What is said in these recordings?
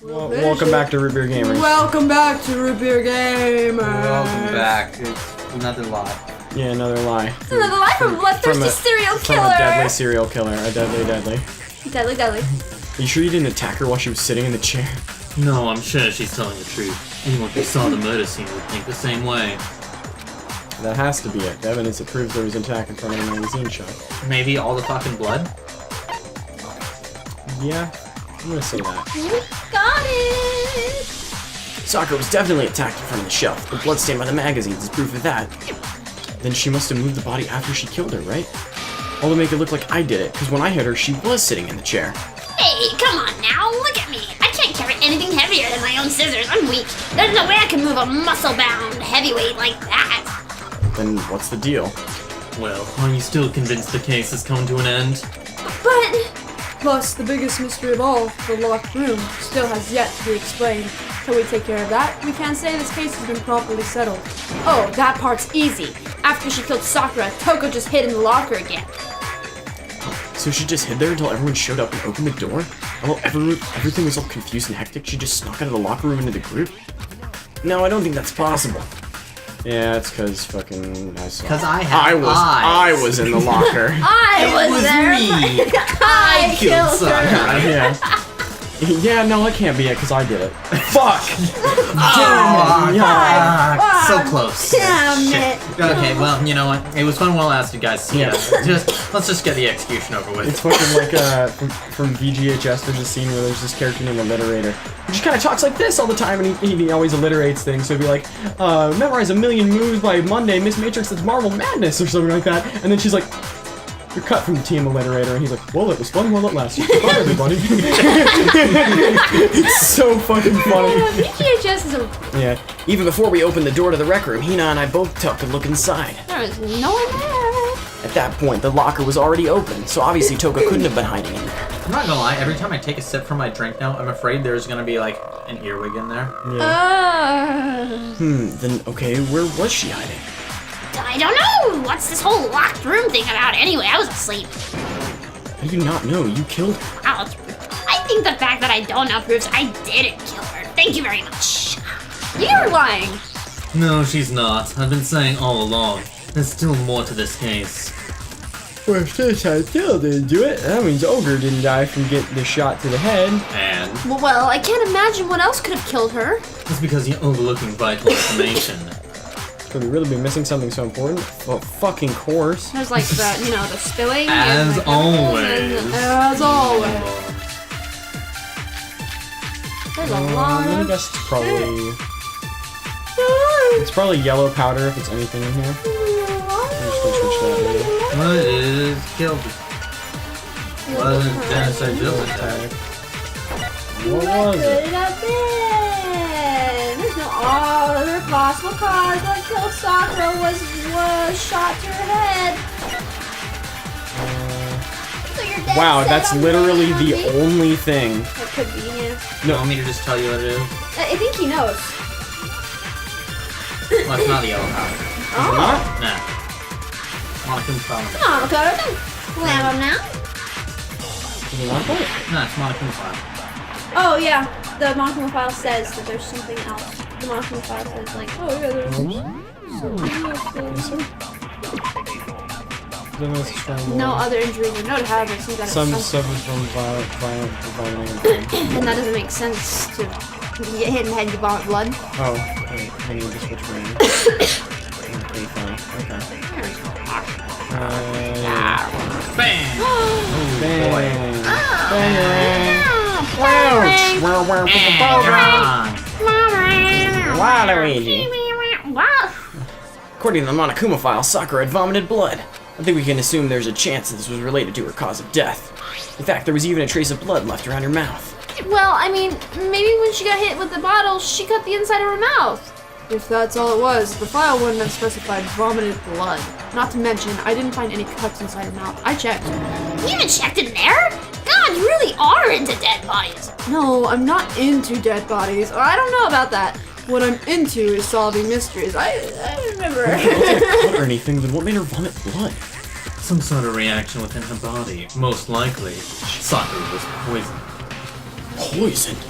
Welcome back to Root Beer Gamers. Welcome back to Root Beer Gamers. Welcome back. It's another lie. Yeah, another lie. It's another lie from a bloodthirsty serial killer. From a deadly serial killer. A deadly. Deadly. Are you sure you didn't attack her while she was sitting in the chair? No, I'm sure she's telling the truth. Anyone who saw the murder scene would think the same way. That has to be it. The evidence that proves there was an attack in front of a magazine shop. Maybe all the fucking blood? Yeah, I'm gonna say that. You got it. Sakura was definitely attacked in front of the shelf. The blood stain by the magazines is proof of that. Then she must have moved the body after she killed her, right? All to make it look like I did it, because when I hit her, she was sitting in the chair. Hey, come on now, look at me. I can't carry anything heavier than my own scissors. I'm weak. There's no way I can move a muscle-bound heavyweight like that. Then what's the deal? Well, are you still convinced the case has come to an end? But plus, the biggest mystery of all, the locked room, still has yet to be explained. Till we take care of that, we can't say this case has been properly settled. Oh, that part's easy. After she killed Sakura, Toko just hid in the locker again. So she just hid there until everyone showed up and opened the door? And while everything was all confused and hectic, she just snuck out of the locker room into the group? No, I don't think that's possible. Yeah, it's because fucking I saw. Because I have eyes. I was in the locker. I was there. Me. I killed her. Yeah. Yeah, no, that can't be it, because I did it. Fuck! So close. Damn it. Okay, well, you know what? It was fun while it lasted, guys. So, Yeah. let's just get the execution over with. It's fucking like from VGHS. There's a scene where there's this character named Alliterator. He just kind of talks like this all the time, and he always alliterates things. So he'd be like, memorize 1,000,000 moves by Monday, Miss Matrix, it's Marvel Madness, or something like that. And then she's like, you're cut from the team Alliterator, and he's like, well, it was fun while it lasted. Goodbye, everybody. It's so fucking funny. VGHS is a... Yeah. Even before we opened the door to the rec room, Hina and I both took a look inside. There was no one there. At that point, the locker was already open, so obviously Toka couldn't have been hiding in there. I'm not gonna lie, every time I take a sip from my drink now, I'm afraid there's gonna be like an earwig in there. Yeah. Then okay, where was she hiding? I don't know. What's this whole locked room thing about anyway? I was asleep. How do you not know? You killed her. I think the fact that I don't know proves I didn't kill her. Thank you very much. You're lying. No, she's not. I've been saying all along. There's still more to this case. Well, since I still didn't do it, that means Ogre didn't die from getting the shot to the head. And? Well, I can't imagine what else could have killed her. It's because you're overlooking vital information. Could we really be missing something so important? Well, fucking course. There's like the, the spilling. As and, always. As always. There's a lot I of... guess it's probably yellow powder if it's anything in here. I'm just gonna switch that later. What is killed? What is genocide Tag. What What was could it? it have been? There's no other possible cause that killed Sakura was shot to her head. So you're dead Wow, set that's on literally blaming the me? only thing. It could be, yeah. You want me to just tell you what it is? I think he knows. Well, it's not the yellow powder. Oh. Nah. Monaco powder. Come on, Dakota. Don't slam him now. Is it not that? Nah, it's Monaco powder. Oh, yeah. The Monochrome file says that there's something else. The Monochrome file says, like, oh, yeah, there's no other injuries or no to have it. So Some suffered from violent vomiting. And that doesn't make sense to get hit in the head and vomit blood. Oh, wait, I need to switch my name. Okay, fine. Okay. Yeah. Bam! Bang. Wow, Luigi. According to the Monokuma file, Sakura had vomited blood. I think we can assume there's a chance that this was related to her cause of death. In fact, there was even a trace of blood left around her mouth. Well, I mean, maybe when she got hit with the bottle, she cut the inside of her mouth. If that's all it was, the file wouldn't have specified vomited blood. Not to mention, I didn't find any cuts inside her mouth. I checked. You even checked in there? God, you really are into dead bodies. No, I'm not into dead bodies. Or I don't know about that. What I'm into is solving mysteries. I remember. Or anything, then what made her vomit blood? Some sort of reaction within her body. Most likely, Sakura was poisoned. Poisoned?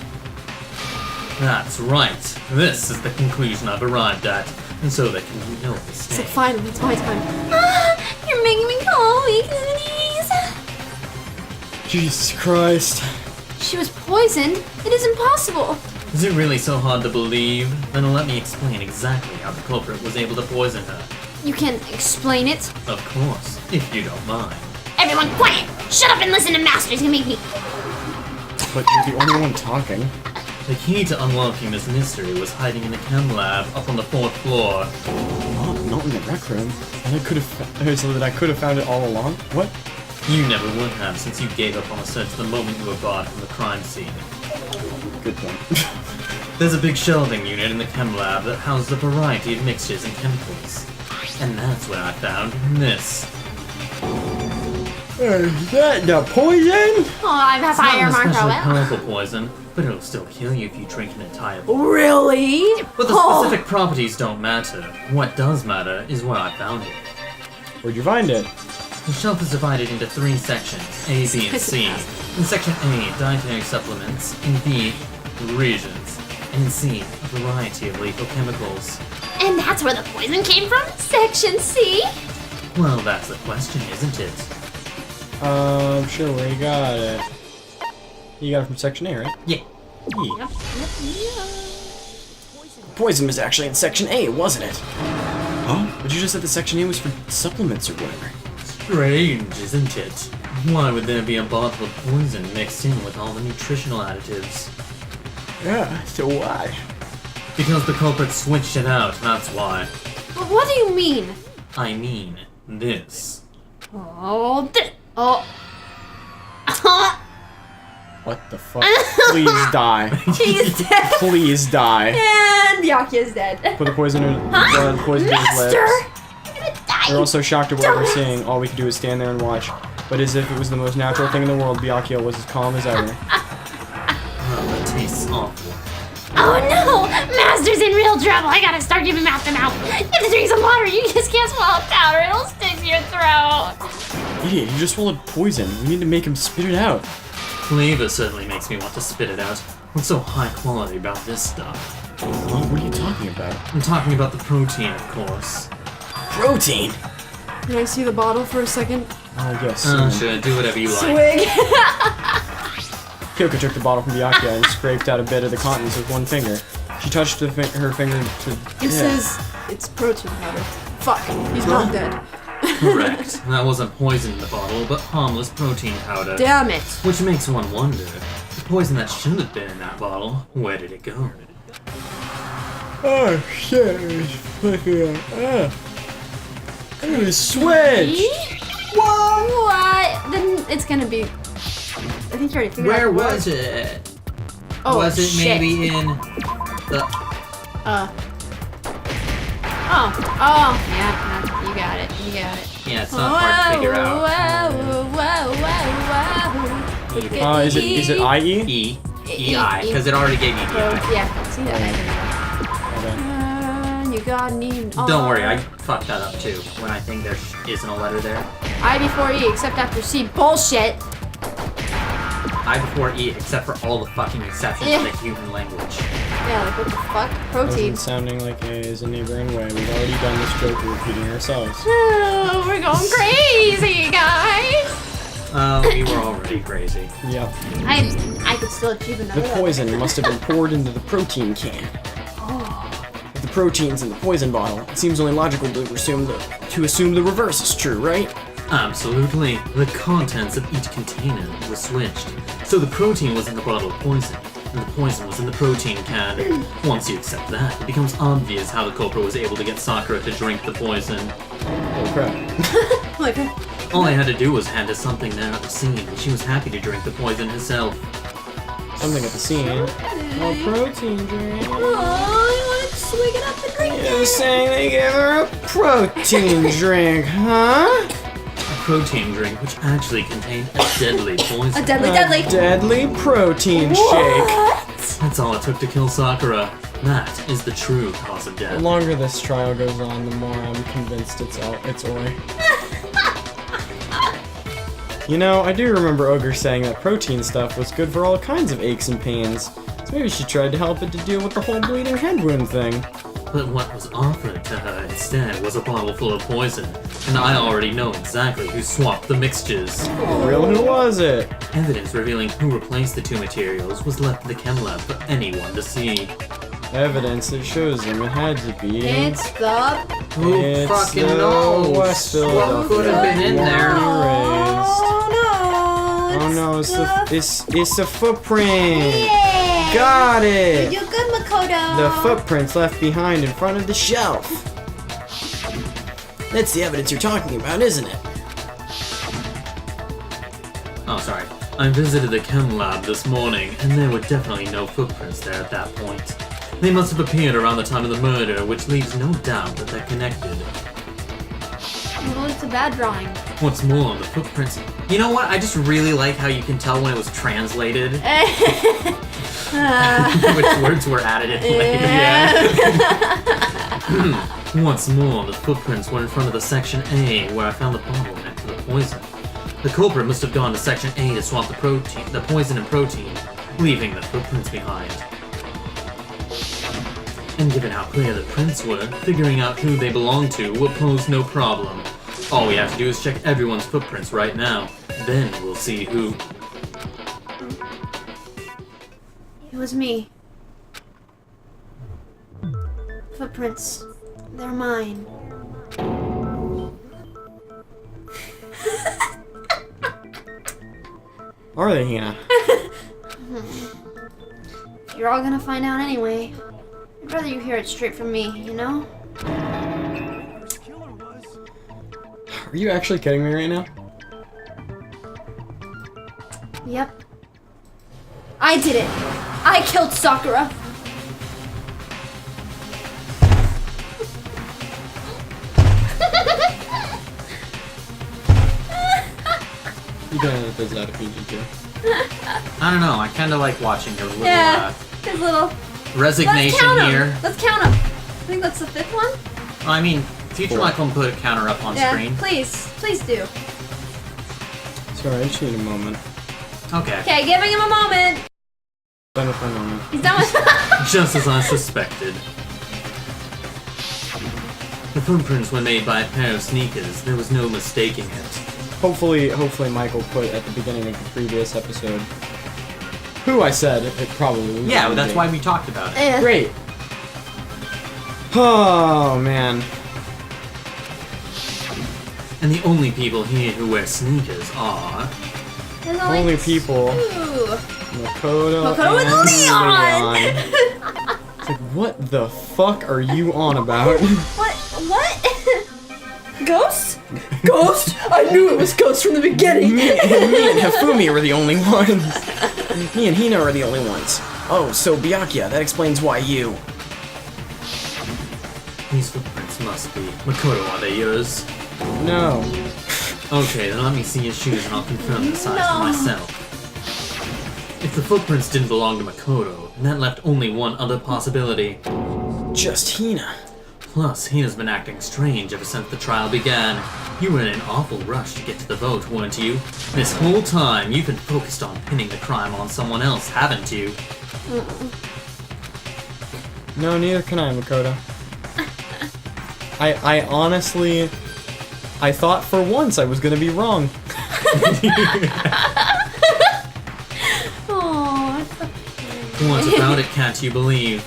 That's right. This is the conclusion I've arrived at, and so there can be no It's mistake. like, finally, it's my time. You're making me call weaknesses. Jesus Christ. She was poisoned. It is impossible. Is it really so hard to believe? Then let me explain exactly how the culprit was able to poison her. You can explain it. Of course, if you don't mind. Everyone quiet! Shut up and listen to Master. He's gonna make me... But you're the only one talking. The key to unlocking this mystery was hiding in the chem lab up on the 4th floor. Not in the rec room. And so that I could have found it all along? What? You never would have, since you gave up on the search the moment you were barred from the crime scene. Good point. There's a big shelving unit in the chem lab that houses a variety of mixtures and chemicals. And that's where I found this. Is that the poison? Oh, I've had It's not fire an marker especially well. powerful poison, but it'll still kill you if you drink an entire bottle. Really? But the specific properties don't matter. What does matter is where I found it. Where'd you find it? The shelf is divided into 3 sections, A, B, and C. In section A, dietary supplements. In B, reagents. And in C, a variety of lethal chemicals. And that's where the poison came from? Section C? Well, that's the question, isn't it? Sure, where you got it? You got it from section A, right? Yeah. Poison was actually in section A, wasn't it? Huh? But you just said the section A was for supplements or whatever. Strange, isn't it? Why would there be a bottle of poison mixed in with all the nutritional additives? Yeah, so why? Because the culprit switched it out, that's why. But what do you mean? I mean, this. Oh, oh. What the fuck? Please die. He's dead. Please die. And Byakuya is dead. Put the poison in poison in his Master! lips. I'm gonna die! We're also shocked at what we're seeing. All we could do is stand there and watch. But as if it was the most natural thing in the world, Byakuya was as calm as ever. Oh, that tastes awful. Oh no! Master's in real trouble! I gotta start giving Master mouth. You have to drink some water. You just can't swallow powder. It'll stick to your throat. Idiot, you just swallowed poison. We need to make him spit it out. Flavor certainly makes me want to spit it out. What's so high quality about this stuff? What are you talking about? I'm talking about the protein, of course. Protein! Can I see the bottle for a second? Oh, yes. Sure, do whatever you like. Swig. Kyoko took the bottle from Byakuya and scraped out a bit of the contents with one finger. She touched her finger to... It says it's protein powder. Fuck, he's not dead. Correct. That wasn't poison in the bottle, but harmless protein powder. Damn it. Which makes one wonder, the poison that should have been in that bottle, where did it go? Oh, shit. It's fucking... I need to switch! Whoa, what? Then it's gonna be... I think you already figured out Where the word. was it? Oh, was it shit. maybe in the... Oh, yeah, you got it, you got it. Yeah, it's not hard to figure out. Is it IE? E. E-I, because it already gave me E-I. Yeah, see that? You got an E. Don't worry, I fucked that up too, when I think there isn't a letter there. I before E, except after C. Bullshit. I before E, except for all the fucking exceptions Yeah. in the human language. Yeah, like what the fuck? Protein. Wasn't sounding like A is a neighboring way. We've already done this joke, we're repeating ourselves. Oh, we're going crazy, guys. We were already crazy. Yep. I could still achieve another. The poison must have been poured into the protein can. If the protein's in the poison bottle, it seems only logical to assume the reverse is true, right? Absolutely. The contents of each container were switched. So the protein was in the bottle of poison, and the poison was in the protein can. Once you accept that, it becomes obvious how the culprit was able to get Sakura to drink the poison. Oh crap. Like, All I had to do was hand her something there at the scene, and she was happy to drink the poison herself. Something at the scene. Oh, protein drink. oh, you want to swig it up and drink You're it? saying they gave her a protein drink, huh? A protein drink which actually contained a deadly poison. A deadly. A deadly protein shake. What? That's all it took to kill Sakura. That is the true cause of The death. longer this trial goes on, the more I'm convinced it's Oi. You know, I do remember Ogre saying that protein stuff was good for all kinds of aches and pains. Maybe she tried to help it to deal with the whole bleeding head wound thing. But what was offered to her instead was a bottle full of poison, and I already know exactly who swapped the mixtures. For real, who was it? Evidence revealing who replaced the two materials was left in the chem lab for anyone to see. Evidence that shows them it had to be. It's the... Who It's fucking the knows? West What could have been in there? Erased. Oh no! Oh no, it's a footprint. Yeah! Got it. You do good, Makoto! The footprints left behind in front of the shelf. That's the evidence you're talking about, isn't it? Oh, sorry. I visited the chem lab this morning, and there were definitely no footprints there at that point. They must have appeared around the time of the murder, which leaves no doubt that they're connected. Well, it's a bad drawing. What's more, the footprints... You know what? I just really like how you can tell when it was translated. Which words were added in later. Once more, the footprints were in front of the Section A, where I found the bottle next to the poison. The culprit must have gone to Section A to swap the poison and protein, leaving the footprints behind. And given how clear the prints were, figuring out who they belonged to will pose no problem. All we have to do is check everyone's footprints right now. Then we'll see who... It was me. Footprints. They're mine. Are they, Hannah? You're all gonna find out anyway. I'd rather you hear it straight from me, you know? Are you actually kidding me right now? Yep. I did it! I killed Sakura! You don't know if there's that PG too. I don't know. I kind of like watching her little His little... resignation Let's count 'em. here. Let's count them. I think that's the fifth one? I mean, Future Mike will put a counter up on Yeah, screen. please. Please do. Sorry, I just need a moment. Okay. Okay, giving him a moment. Done with my moment. He's done with... Just as I suspected. The footprints were made by a pair of sneakers. There was no mistaking it. Hopefully Michael put at the beginning of the previous episode who I said it probably was. Yeah, that's why we talked about it. Eh. Great. Oh man. And the only people here who wear sneakers are... There's Only people. two. Makoto Makoto and and Leon! It's like, what the fuck are you on about? What? Ghost? Ghost? I knew it was Ghost from the beginning. me and Hifumi were the only ones. Me and Hina are the only ones. Oh, so Byakuya, that explains why you... These footprints must be... Makoto, are they yours? No. Okay, then let me see your shoes and I'll confirm the size for myself. If the footprints didn't belong to Makoto, then that left only one other possibility. Just Hina. Plus, Hina's been acting strange ever since the trial began. You were in an awful rush to get to the vote, weren't you? This whole time, you've been focused on pinning the crime on someone else, haven't you? No, neither can I, Makoto. I honestly... I thought for once I was gonna be wrong. Aww. What about it can't you believe?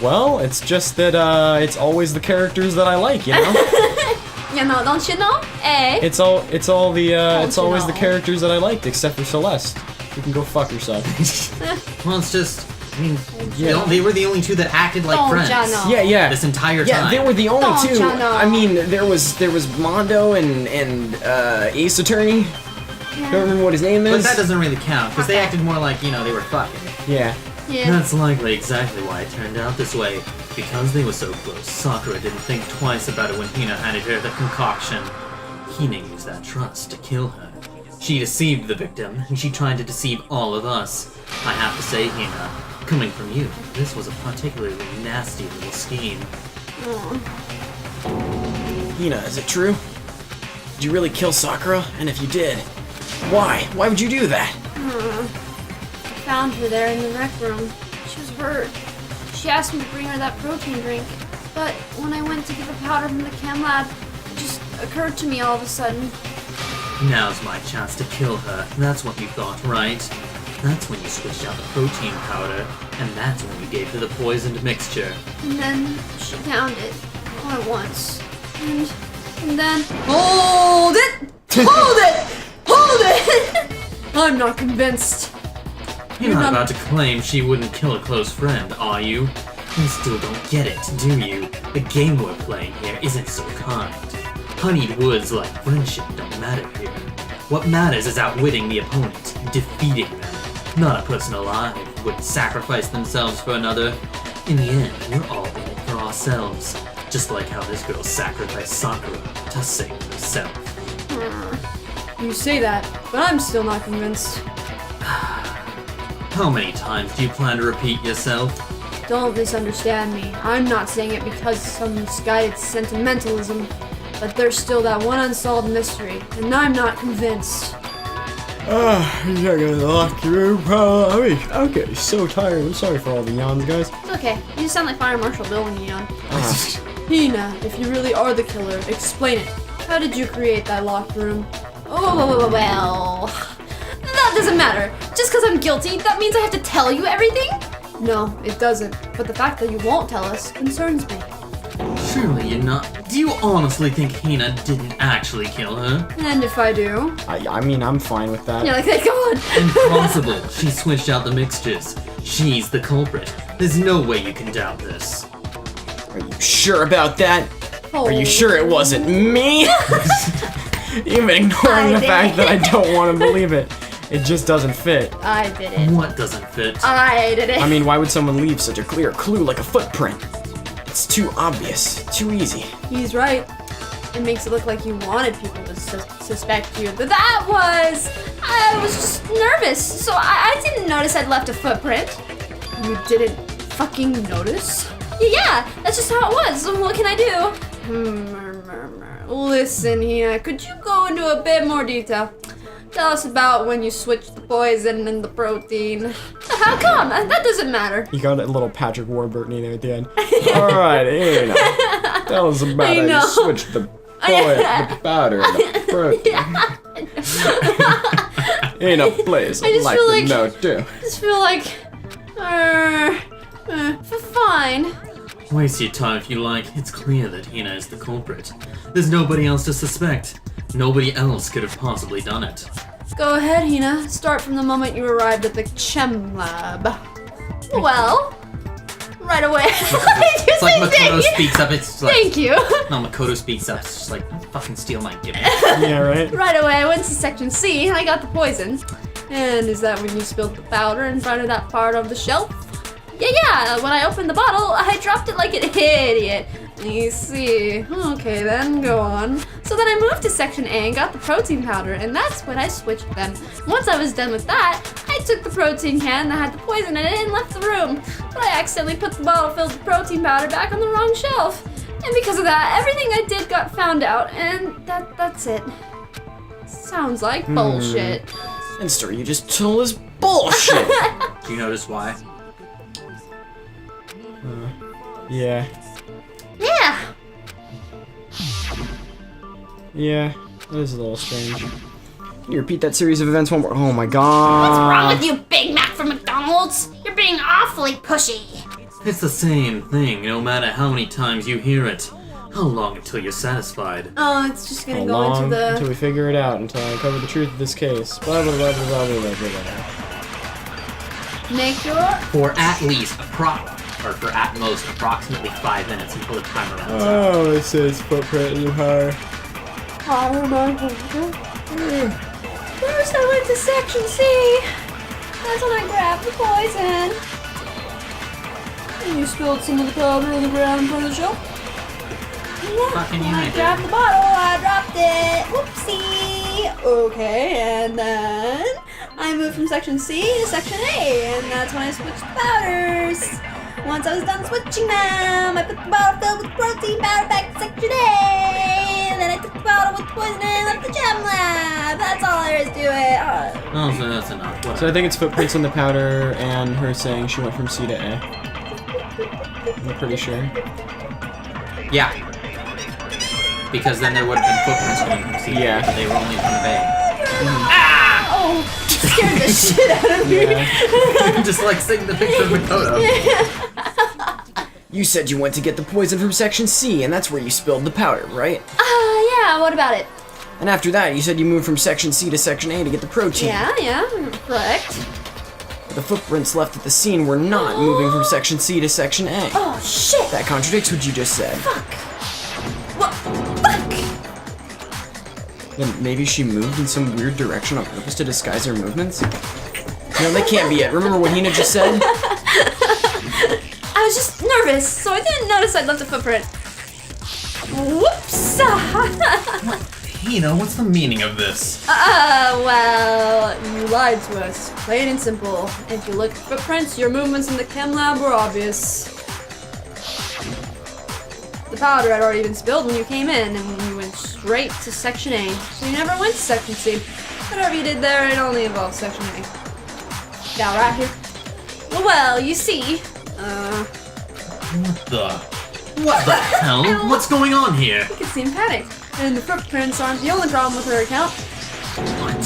Well, it's just that, it's always the characters that I like, you know? You know, don't you know? Eh? It's always the know? characters that I liked, except for Celeste. You can go fuck yourself. Well, it's just... I mean, Yeah. They were the only two that acted like Don't friends ya know? Yeah. this entire Yeah, time. they were the only Don't two. ya know? I mean, there was Mondo and Ace Attorney. Don't remember what his name But is. that doesn't really count, because they acted more like, they were fucking. Yeah. Yeah. That's likely exactly why it turned out this way. Because they were so close, Sakura didn't think twice about it when Hina handed her the concoction. Hina used that trust to kill her. She deceived the victim, and she tried to deceive all of us. I have to say, Hina, coming from you, this was a particularly nasty little scheme. Hina, is it true? Did you really kill Sakura? And if you did, why? Why would you do that? found her there in the rec room. She was hurt. She asked me to bring her that protein drink. But when I went to get the powder from the chem lab, it just occurred to me all of a sudden. Now's my chance to kill her. That's what you thought, right? That's when you switched out the protein powder, and that's when you gave her the poisoned mixture. And then she found it all at once. And then... Hold it! Hold it! Hold it! I'm not convinced. You're not about to claim she wouldn't kill a close friend, are you? You still don't get it, do you? The game we're playing here isn't so kind. Honeyed words like friendship don't matter here. What matters is outwitting the opponent, defeating them. Not a person alive would sacrifice themselves for another. In the end, we're all in it for ourselves. Just like how this girl sacrificed Sakura to save herself. You say that, but I'm still not convinced. How many times do you plan to repeat yourself? Don't misunderstand me. I'm not saying it because of some misguided sentimentalism, but there's still that one unsolved mystery, and I'm not convinced. You're not gonna lock your room, okay, so tired. I'm sorry for all the yawns, guys. It's okay. You just sound like Fire Marshal Bill when you yawn. Hina, if you really are the killer, explain it. How did you create that locked room? Oh, well... That doesn't matter. Just because I'm guilty, that means I have to tell you everything? No, it doesn't. But the fact that you won't tell us concerns me. Surely you're not. Do you honestly think Hina didn't actually kill her? And if I do? I mean, I'm fine with that. You're like, thank God. Impossible. She switched out the mixtures. She's the culprit. There's no way you can doubt this. Are you sure about that? Oh. Are you sure it wasn't me? Even ignoring the fact that I don't want to believe it. It just doesn't fit. I did it. What doesn't fit? I did it. I mean, why would someone leave such a clear clue like a footprint? It's too obvious, too easy. He's right. It makes it look like you wanted people to suspect you. But that was... I was just nervous, so I didn't notice I'd left a footprint. You didn't fucking notice? Yeah, that's just how it was. What can I do? Listen, Hina, could you go into a bit more detail? Tell us about when you switched the poison and the protein. How come? That doesn't matter. You got a little Patrick Warburton there at the end. Alright, here now. Tell us about how you switched the powder and the protein. In a place I'd like to know too. I just feel like... fine. Waste your time if you like. It's clear that Hina is the culprit. There's nobody else to suspect. Nobody else could have possibly done it. Go ahead, Hina. Start from the moment you arrived at the chem lab. Well, right away. It's like Makoto speaks up, it's like... Thank you. No, Makoto speaks up, it's just like, fucking steal my gimmick. Yeah, right? Right away, I went to section C and I got the poison. And is that when you spilled the powder in front of that part of the shelf? Yeah, when I opened the bottle, I dropped it like an idiot. You see. Okay, then go on. So then I moved to section A and got the protein powder, and that's when I switched them. Once I was done with that, I took the protein can that had the poison in it and left the room. But I accidentally put the bottle filled with protein powder back on the wrong shelf. And because of that, everything I did got found out, and that's it. Sounds like bullshit. And story you just told is bullshit. Do you notice why? Yeah. Yeah. Yeah, that is a little strange. Can you repeat that series of events one more? Oh my god. What's wrong with you, Big Mac from McDonald's? You're being awfully pushy. It's the same thing, no matter how many times you hear it. How long until you're satisfied? Oh, it's just gonna How go long into the... until we figure it out, until I uncover the truth of this case. Blah, blah, blah, blah, blah, blah, blah. Make your... For at least for at most approximately 5 minutes until the timer runs out. Oh, it says footprint in her. First I went to section C. That's when I grabbed the poison. And you spilled some of the powder on the ground in front of the shelf. Fucking When I you, grabbed the bottle, I dropped it. Whoopsie. Okay, and then I moved from section C to section A, and that's when I switched the powders. Once I was done switching them, I put the bottle filled with protein powder back to section A, and then I the bottle with poison in it left the gem lab. That's all there is to it. Oh, so that's enough. Whatever. So I think it's footprints on the powder and her saying she went from C to A. I'm pretty sure. Yeah. Because then there would have been footprints going from C. Yeah. But they were only from Bay. Oh, scared the shit out of me. Yeah. Just like seeing the picture of Makoto. You said you went to get the poison from Section C, and that's where you spilled the powder, right? Yeah, what about it? And after that, you said you moved from Section C to Section A to get the protein. Yeah, correct. The footprints left at the scene were not moving from Section C to Section A. Oh, shit. That contradicts what you just said. What? Fuck. Then maybe she moved in some weird direction on purpose to disguise her movements? No, that can't be it. Remember what Hina just said? I was just nervous, so I didn't notice I'd left a footprint. Whoops! Hina, what's the meaning of this? Well, you lied to us. Plain and simple. If you look at the footprints, your movements in the chem lab were obvious. The powder had already been spilled when you came in, and you went straight to Section A, so you never went to Section C. Whatever you did there, it only involved Section A. Got right here? Well, you see, What the hell? What's going on here? you can seem panicked. And the footprints aren't the only problem with her account. What?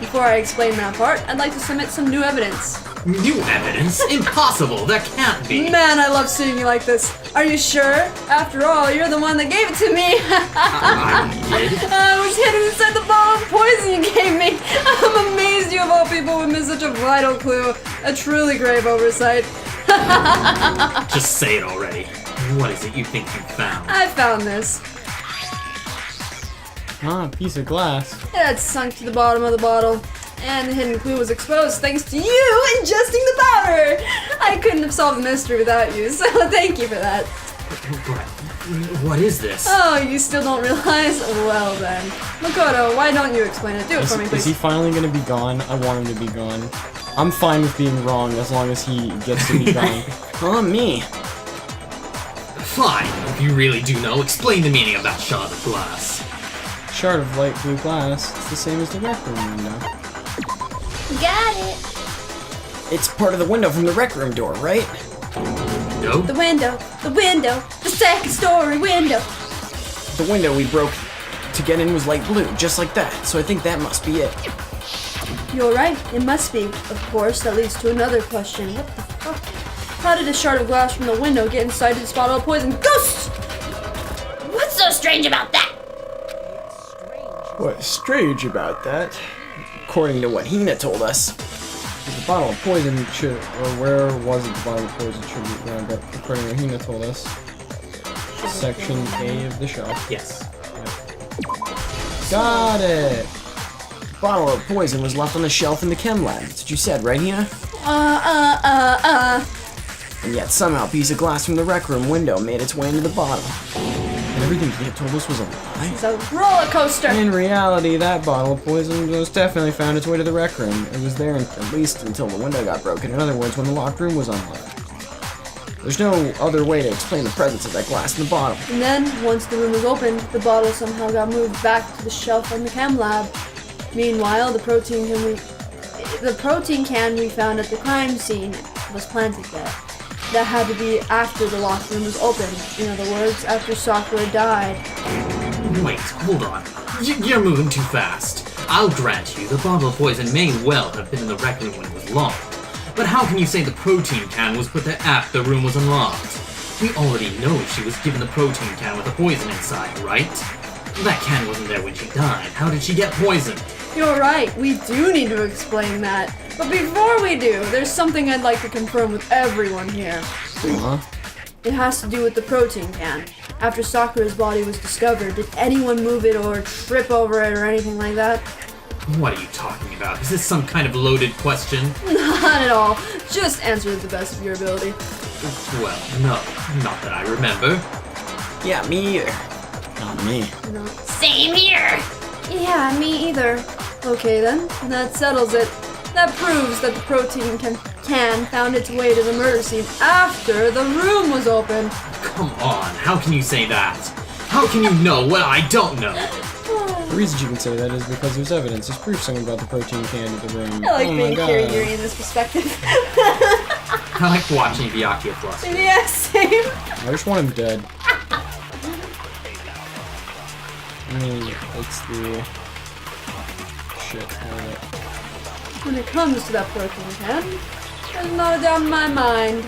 Before I explain that part, I'd like to submit some new evidence. New evidence? Impossible! That can't be! Man, I love seeing you like this. Are you sure? After all, you're the one that gave it to me. I did? I was hidden inside the bottle of poison you gave me. I'm amazed you of all people would miss such a vital clue. A truly grave oversight. Just say it already. What is it you think you found? I found this. Ah, a piece of glass. It had sunk to the bottom of the bottle. And the hidden clue was exposed thanks to you ingesting the powder! I couldn't have solved the mystery without you, so thank you for that. What is this? Oh, you still don't realize? Well then. Makoto, why don't you explain it? Do it for me, Is please. he finally gonna be gone? I want him to be gone. I'm fine with being wrong as long as he gets to be gone. Oh, me. Fine, if you really do know, explain the meaning of that shard of glass. Shard of light blue glass. It's the same as the rec room window. Got it. It's part of the window from the rec room door, right? No? The window, the second story window. The window we broke to get in was light blue, just like that. So I think that must be it. You're right, it must be. Of course, that leads to another question. What the fuck? How did a shard of glass from the window get inside this bottle of poison? Ghost! What's so strange about that? What's strange about that, according to what Hina told us, is the bottle of poison should, or where was it the bottle of poison should be found, but according to what Hina told us, Section A of the shelf. Yes. Got it! The bottle of poison was left on the shelf in the chem lab. That's what you said, right, Hina? And yet somehow a piece of glass from the rec room window made its way into the bottle. And everything Hina told us was a lie? It's a roller coaster. In reality, that bottle of poison most definitely found its way to the rec room. It was there at least until the window got broken. In other words, when the locked room was unlocked. There's no other way to explain the presence of that glass in the bottle. And then, once the room was opened, the bottle somehow got moved back to the shelf in the chem lab. Meanwhile, the protein can we found at the crime scene was planted there. That had to be after the locked room was opened. In other words, after Sakura died. Wait, hold on. You're moving too fast. I'll grant you, the bottle of poison may well have been in the rec room when it was locked. But how can you say the protein can was put there after the room was unlocked? We already know she was given the protein can with the poison inside, right? That can wasn't there when she died. How did she get poisoned? You're right, we do need to explain that. But before we do, there's something I'd like to confirm with everyone here. Huh? It has to do with the protein can. After Sakura's body was discovered, did anyone move it or trip over it or anything like that? What are you talking about? Is this some kind of loaded question? Not at all. Just answer to the best of your ability. Well, no, not that I remember. Yeah, me either. Not me. Same here. Yeah, me either. Okay then, that settles it. That proves that the protein can found its way to the murder scene after the room was open. Come on, how can you say that? How How can you know what I don't know? The reason you can say that is because there's evidence. There's proof someone brought the protein can to the room. I like oh being my God. Kirigiri in this perspective. I like watching Byakuya fluster. Yeah, same. I just want him dead. It's the... Shit, hold it. When it comes to that protein can, there's not a doubt in my mind.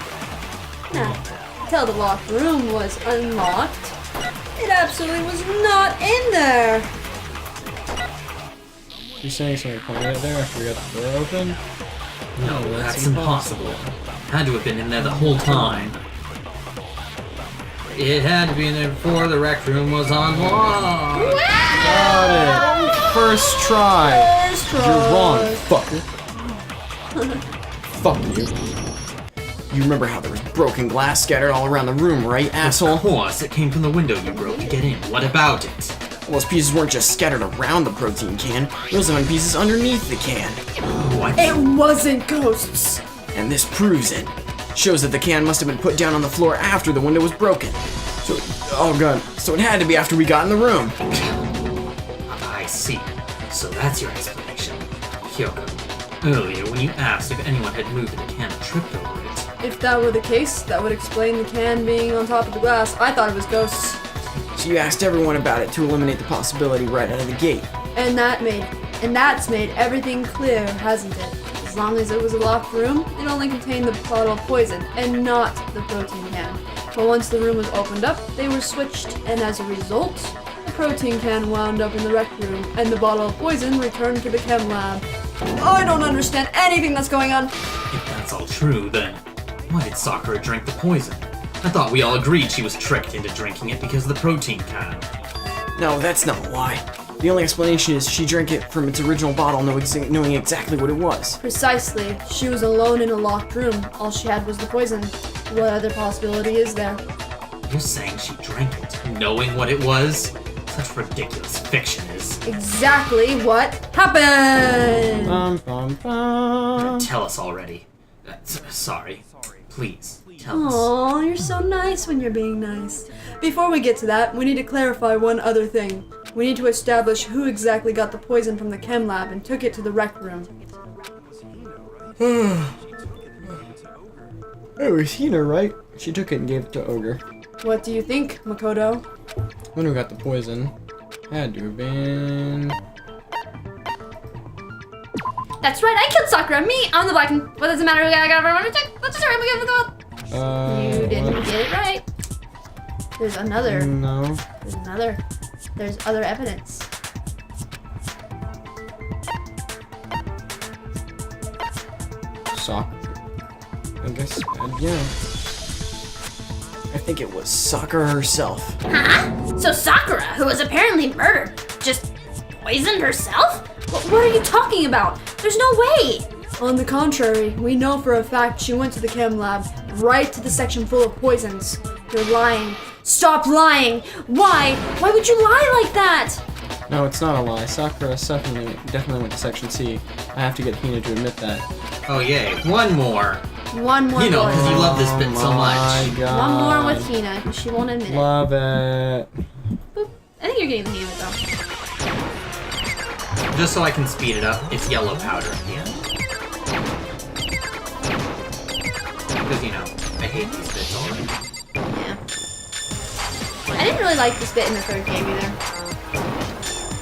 Now, until the locked room was unlocked, it absolutely was not in there. You saying something pointed at there after we got the door open? No, that's impossible. Had to have been in there the whole time. It had to be in there before the rec room was unlocked. Got it! First try! First try. You're wrong, fucker. Fuck you. You remember how there was broken glass scattered all around the room, right, asshole? Of course, it came from the window you broke to get in. What about it? Well, those pieces weren't just scattered around the protein can. There was some pieces underneath the can. What? It wasn't ghosts. And this proves it. Shows that the can must have been put down on the floor after the window was broken. So, oh god, so it had to be after we got in the room. I see. So that's your explanation. Hyoko, earlier when you asked if anyone had moved the can and tripped over it. If that were the case, that would explain the can being on top of the glass. I thought it was ghosts. So you asked everyone about it to eliminate the possibility right out of the gate. And that's made everything clear, hasn't it? As long as it was a locked room, it only contained the bottle of poison and not the protein can. But once the room was opened up, they were switched, and as a result, the protein can wound up in the rec room, and the bottle of poison returned to the chem lab. I don't understand anything that's going on. If that's all true, then why did Sakura drink the poison? I thought we all agreed she was tricked into drinking it because of the protein can. No, that's not why. The only explanation is she drank it from its original bottle knowing exactly what it was. Precisely. She was alone in a locked room. All she had was the poison. What other possibility is there? You're saying she drank it, knowing what it was? Such ridiculous fiction is. Exactly what happened! Bum, bum, bum. Tell us already. Sorry. Please, tell us. Aw, you're so nice when you're being nice. Before we get to that, we need to clarify one other thing. We need to establish who exactly got the poison from the chem lab and took it to the rec room. It was Hina, right? She took it and gave it to Ogre. What do you think, Makoto? When who got the poison? Had to have been... That's right, I killed Sakura. Me, I'm the black one. What does it matter? I got a check. Let's just hurry up and get the You didn't what? get it right. There's another. No. There's another. There's other evidence. I guess, yeah. I think it was Sakura herself. Huh? So Sakura, who was apparently murdered, just poisoned herself? What are you talking about? There's no way! On the contrary, we know for a fact she went to the chem lab, right to the section full of poisons. You're lying. Stop lying! Why? Why would you lie like that? No, it's not a lie. Sakura definitely went to Section C. I have to get Hina to admit that. Oh yay, one more. One more. You know, voice. because you love this bit so Oh much. my God. One more with Hina, because she won't admit it. Love it. Boop. I think you're getting the hang of it though. Just so I can speed it up, it's yellow powder at the end. Because, you know, I hate these bits already. Yeah. I didn't really like this bit in the third game either.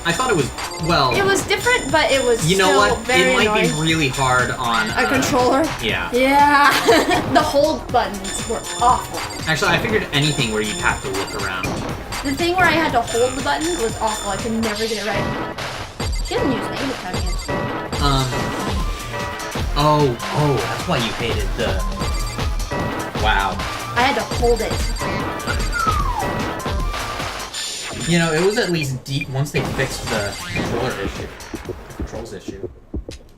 I thought it was, well... It was different, but it was You know still what? very It might annoying. be really hard on... A controller? Yeah. Yeah. The hold buttons were awful. Actually, I figured anything where you'd have to look around. The thing where I had to hold the button was awful. I could never get it right. She didn't use negative timing. Oh, that's why you hated the... Wow. I had to hold it. You know, it was at least deep once they fixed the controls issue.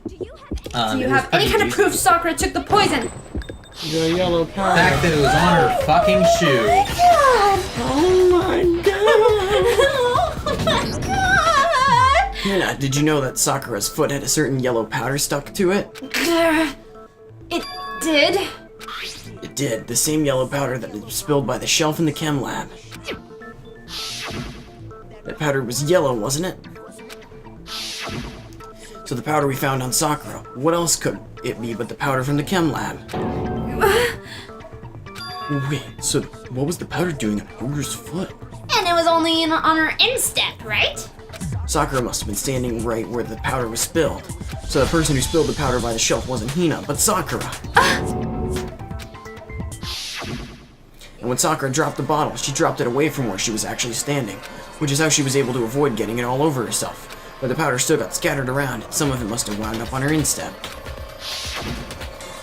Do you have any kind of proof Sakura took the poison? The yellow The powder. fact that it was on her fucking shoe. God! Oh my God. Oh my god! Hina, did you know that Sakura's foot had a certain yellow powder stuck to it? It did? It did. The same yellow powder that was spilled by the shelf in the chem lab. That powder was yellow, wasn't it? So the powder we found on Sakura, what else could it be but the powder from the chem lab? Wait, so what was the powder doing on Ogre's foot? And it was only on her instep, right? Sakura must have been standing right where the powder was spilled. So the person who spilled the powder by the shelf wasn't Hina, but Sakura. And when Sakura dropped the bottle, she dropped it away from where she was actually standing, which is how she was able to avoid getting it all over herself. But the powder still got scattered around, and some of it must have wound up on her instep.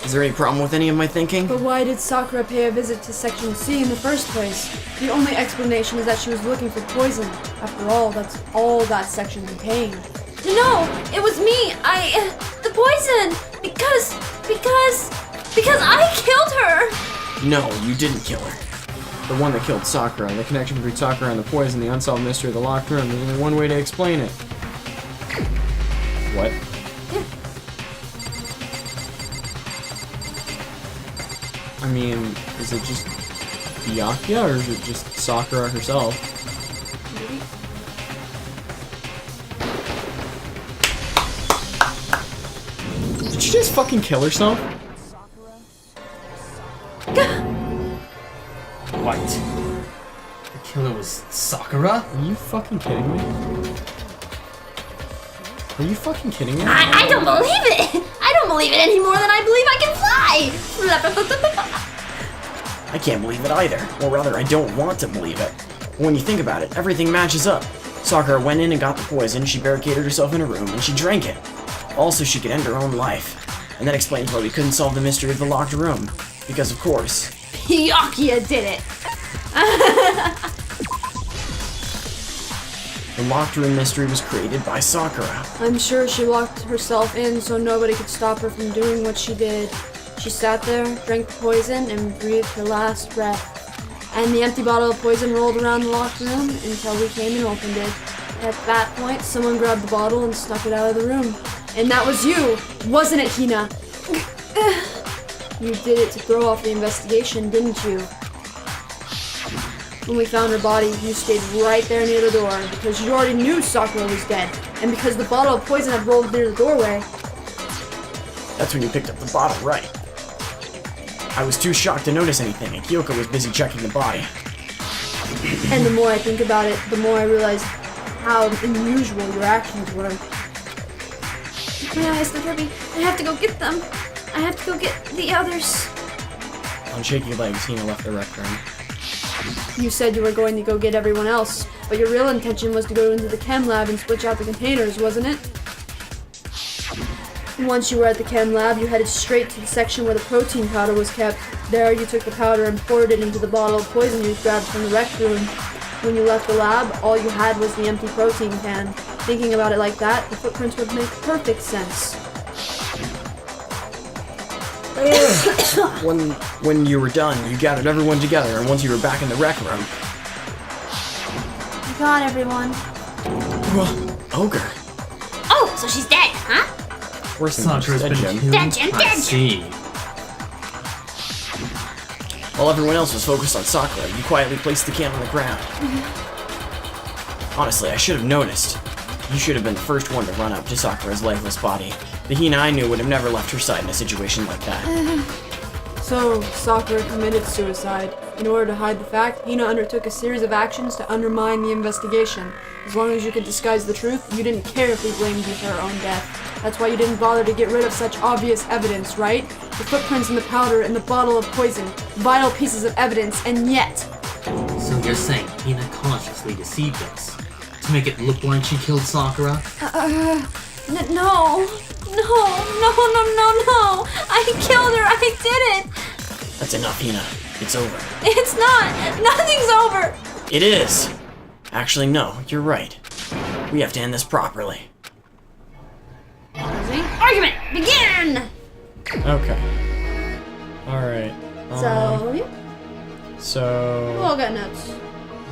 Is there any problem with any of my thinking? But why did Sakura pay a visit to Section C in the first place? The only explanation is that she was looking for poison. After all, that's all that section contained. No, it was me. The poison. Because I killed her. No, you didn't kill her. The one that killed Sakura, the connection between Sakura and the poison, the unsolved mystery of the locked room. There's only one way to explain it. What? I mean, is it just Byakuya, or is it just Sakura herself? Did she just fucking kill herself? What? The killer was Sakura? Are you fucking kidding me? Are you fucking kidding me? I don't believe it. I don't believe it any more than I believe I can fly. I can't believe it either. Or rather, I don't want to believe it. But when you think about it, everything matches up. Sakura went in and got the poison, she barricaded herself in a room, and she drank it. Also, she could end her own life. And that explains why we couldn't solve the mystery of the locked room. Because, of course, Byakuya did it. the locked room mystery was created by Sakura. I'm sure she locked herself in so nobody could stop her from doing what she did. She sat there, drank the poison, and breathed her last breath. And the empty bottle of poison rolled around the locked room until we came and opened it. At that point, someone grabbed the bottle and snuck it out of the room. And that was you, wasn't it, Hina? You did it to throw off the investigation, didn't you? When we found her body, you stayed right there near the door because you already knew Sakura was dead, and because the bottle of poison had rolled near the doorway. That's when you picked up the bottle, right? I was too shocked to notice anything, and Kyoko was busy checking the body. And the more I think about it, the more I realize how unusual your actions were. My eyes, they're heavy. I have to go get them. I have to go get the others. On shaky legs, Hina left the rec room. You said you were going to go get everyone else, but your real intention was to go into the chem lab and switch out the containers, wasn't it? Once you were at the chem lab, you headed straight to the section where the protein powder was kept. There, you took the powder and poured it into the bottle of poison you grabbed from the rec room. When you left the lab, all you had was the empty protein can. Thinking about it like that, the footprints would make perfect sense. When you were done, you gathered everyone together, and once you were back in the rec room... I got everyone. Ogre. Oh, so she's dead, huh? Worse than Sakura's dead, been Jim. killed. Dead Jim, I dead Jim. see. While everyone else was focused on Sakura, you quietly placed the can on the ground. Honestly, I should have noticed. You should have been the first one to run up to Sakura's lifeless body. The Hina I knew would have never left her side in a situation like that. So, Sakura committed suicide. In order to hide the fact, Hina undertook a series of actions to undermine the investigation. As long as you could disguise the truth, you didn't care if we blamed you for her own death. That's why you didn't bother to get rid of such obvious evidence, right? The footprints in the powder and the bottle of poison. Vital pieces of evidence, and yet... So you're saying Hina consciously deceived us to make it look like she killed Sakura? No. I killed her. I did it. That's enough, Hina. It's over. It's not. Nothing's over. It is! Actually, no, you're right. We have to end this properly. Argument, begin. Okay. Alright. So, yeah, we So... all got notes.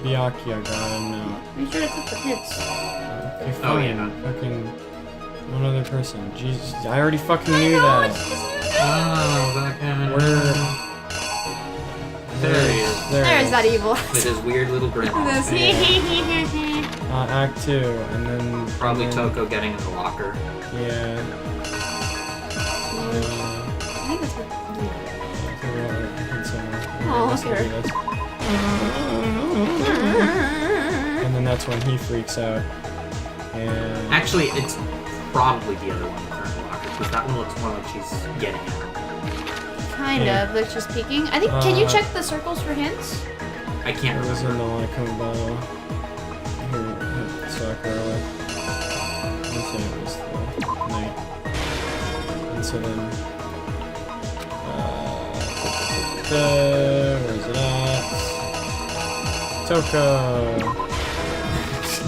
Byakuya got a note. Be sure to click the hints. Okay, fine. Oh, yeah. Fucking... one other person. Jesus, I already fucking knew that. Oh, that guy. Where... There he is. There There's that evil. With his weird little grin. This- Act 2, and then... Probably and then, Toko getting in the locker. Yeah. I think that's what. Oh, sure. And then that's when he freaks out. And... Actually, it's probably the other one with her in the locker, because that one looks more like she's getting out. Kind Yeah. of, like she's peeking. I think. Can you check the circles for hints? I can't It was in remember. the Lycoma bottle. Here, Sakura with. Let's say it was the night. And so then. Where is it at? Toko!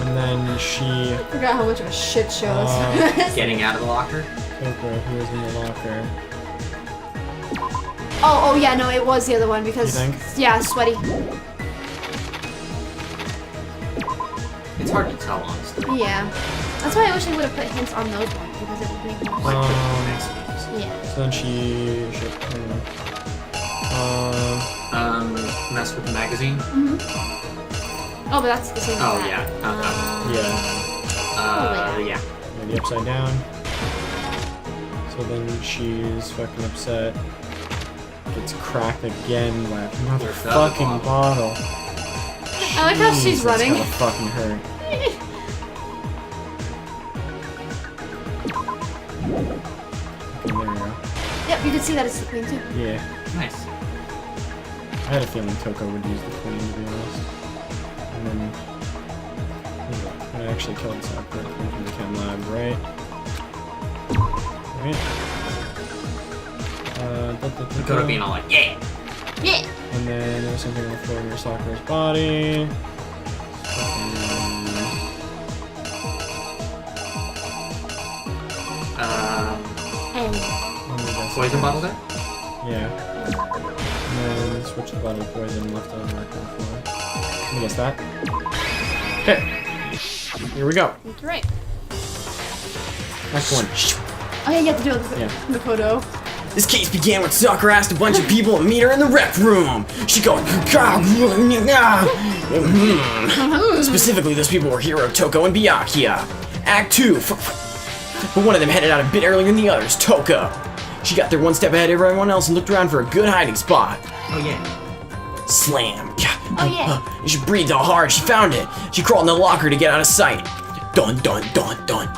And then she. I forgot how much of a shit show this was. Getting out of the locker? Toko, who was in the locker. Oh, yeah, no, it was the other one because. You think? Yeah, sweaty. It's hard to tell, honestly. Yeah. That's why I wish they would have put hints on those ones because it would make more Like sense. the Mexicans. Yeah. So then she. I don't know. Mess with the magazine? Oh, but that's the same as Oh, that. yeah. Yeah. Yeah. Maybe upside down. So then she's fucking upset. Gets cracked again by a motherfucking bottle. I like how she's Jeez, running. That's gonna fucking hurt. Okay, there we go. Yep, you can see that it's the queen too. Yeah. Nice. I had a feeling Toko would use the queen, to be honest. And then... I actually killed Sakura from the chem lab, right? Right? Dakota being all like, yeah! Yeah. And then there was something on the floor near Sakura's body. Poison bottle there? Yeah. And then switch the bottle of poison left on the floor. Let me guess that. Okay. Here we go. That's right. Next one. Oh, yeah, you have to do it with Yeah. the photo. This case began when Sakura asked a bunch of people to meet her in the rec room. She goes, specifically, those people were Hiro, Toko, and Byakuya. Act 2. But one of them headed out a bit earlier than the others, Toko. She got there one step ahead of everyone else and looked around for a good hiding spot. Oh, yeah. Slam. Oh, yeah. She breathed all hard. She found it. She crawled in the locker to get out of sight. Dun, dun, dun, dun.